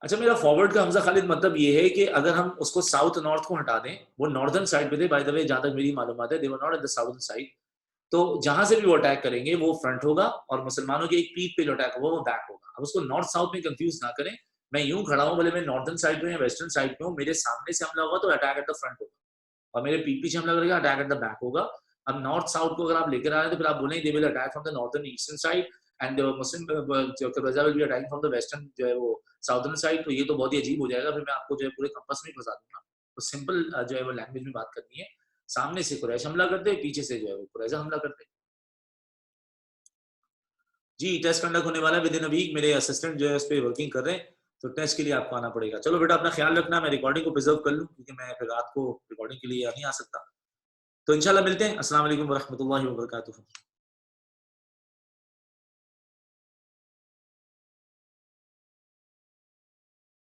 अच्छा, मेरा फॉरवर्ड का हमजा खालिद मतलब ये है कि अगर हम उसको साउथ नॉर्थ को हटा दें, वो नॉर्दर्न साइड पे थे बाय द वे, जहां तक मेरी मालूमात है, they were not at the southern side. तो जहां से भी वो अटैक करेंगे वो फ्रंट होगा, और मुसलमानों के एक पीठ पे जो अटैक होगा वो बैक होगा। अब उसको नॉर्थ साउथ में कंफ्यूज ना करें। मैं यूं खड़ा हूं, भले मैं नॉर्दर्न साइड पे या वेस्टर्न साइड पे हूं, मेरे सामने से हमला होगा तो अटैक एट द फ्रंट होगा, और मेरे पीठ पीछे हमला करेगा अटैक एट द बैक होगा। अब नॉर्थ साउथ को अगर आप लेकर आ रहे हैं तो फिर आप बोलेंगे they will attack from the northern eastern side, and Muslim कब्जा will be attacking from the western जो है वो साउदर्न साइड। तो ये तो बहुत ही अजीब हो जाएगा, फिर मैं आपको जो है पूरे कंपास में फंसा दूंगा। तो सिंपल जो है वो लैंग्वेज में बात करनी है। सामने से कुरैश हमला करते, पीछे से जो है वो कुरैजा हमला करते। जी, टेस्ट कंडक्ट होने वाला है विद इन अ वीक। मेरे असिस्टेंट जो है उस पर वर्किंग कर रहे हैं, तो टेस्ट के लिए आपको आना पड़ेगा। चलो बेटा, अपना ख्याल रखना। मैं रिकॉर्डिंग को प्रिजर्व कर लूँ, क्योंकि मैं फिर रात को रिकॉर्डिंग के लिए नहीं आ सकता। तो इंशाल्लाह मिलते हैं। अस्सलाम वालेकुम वरहमतुल्लाहि वबरकातुहू।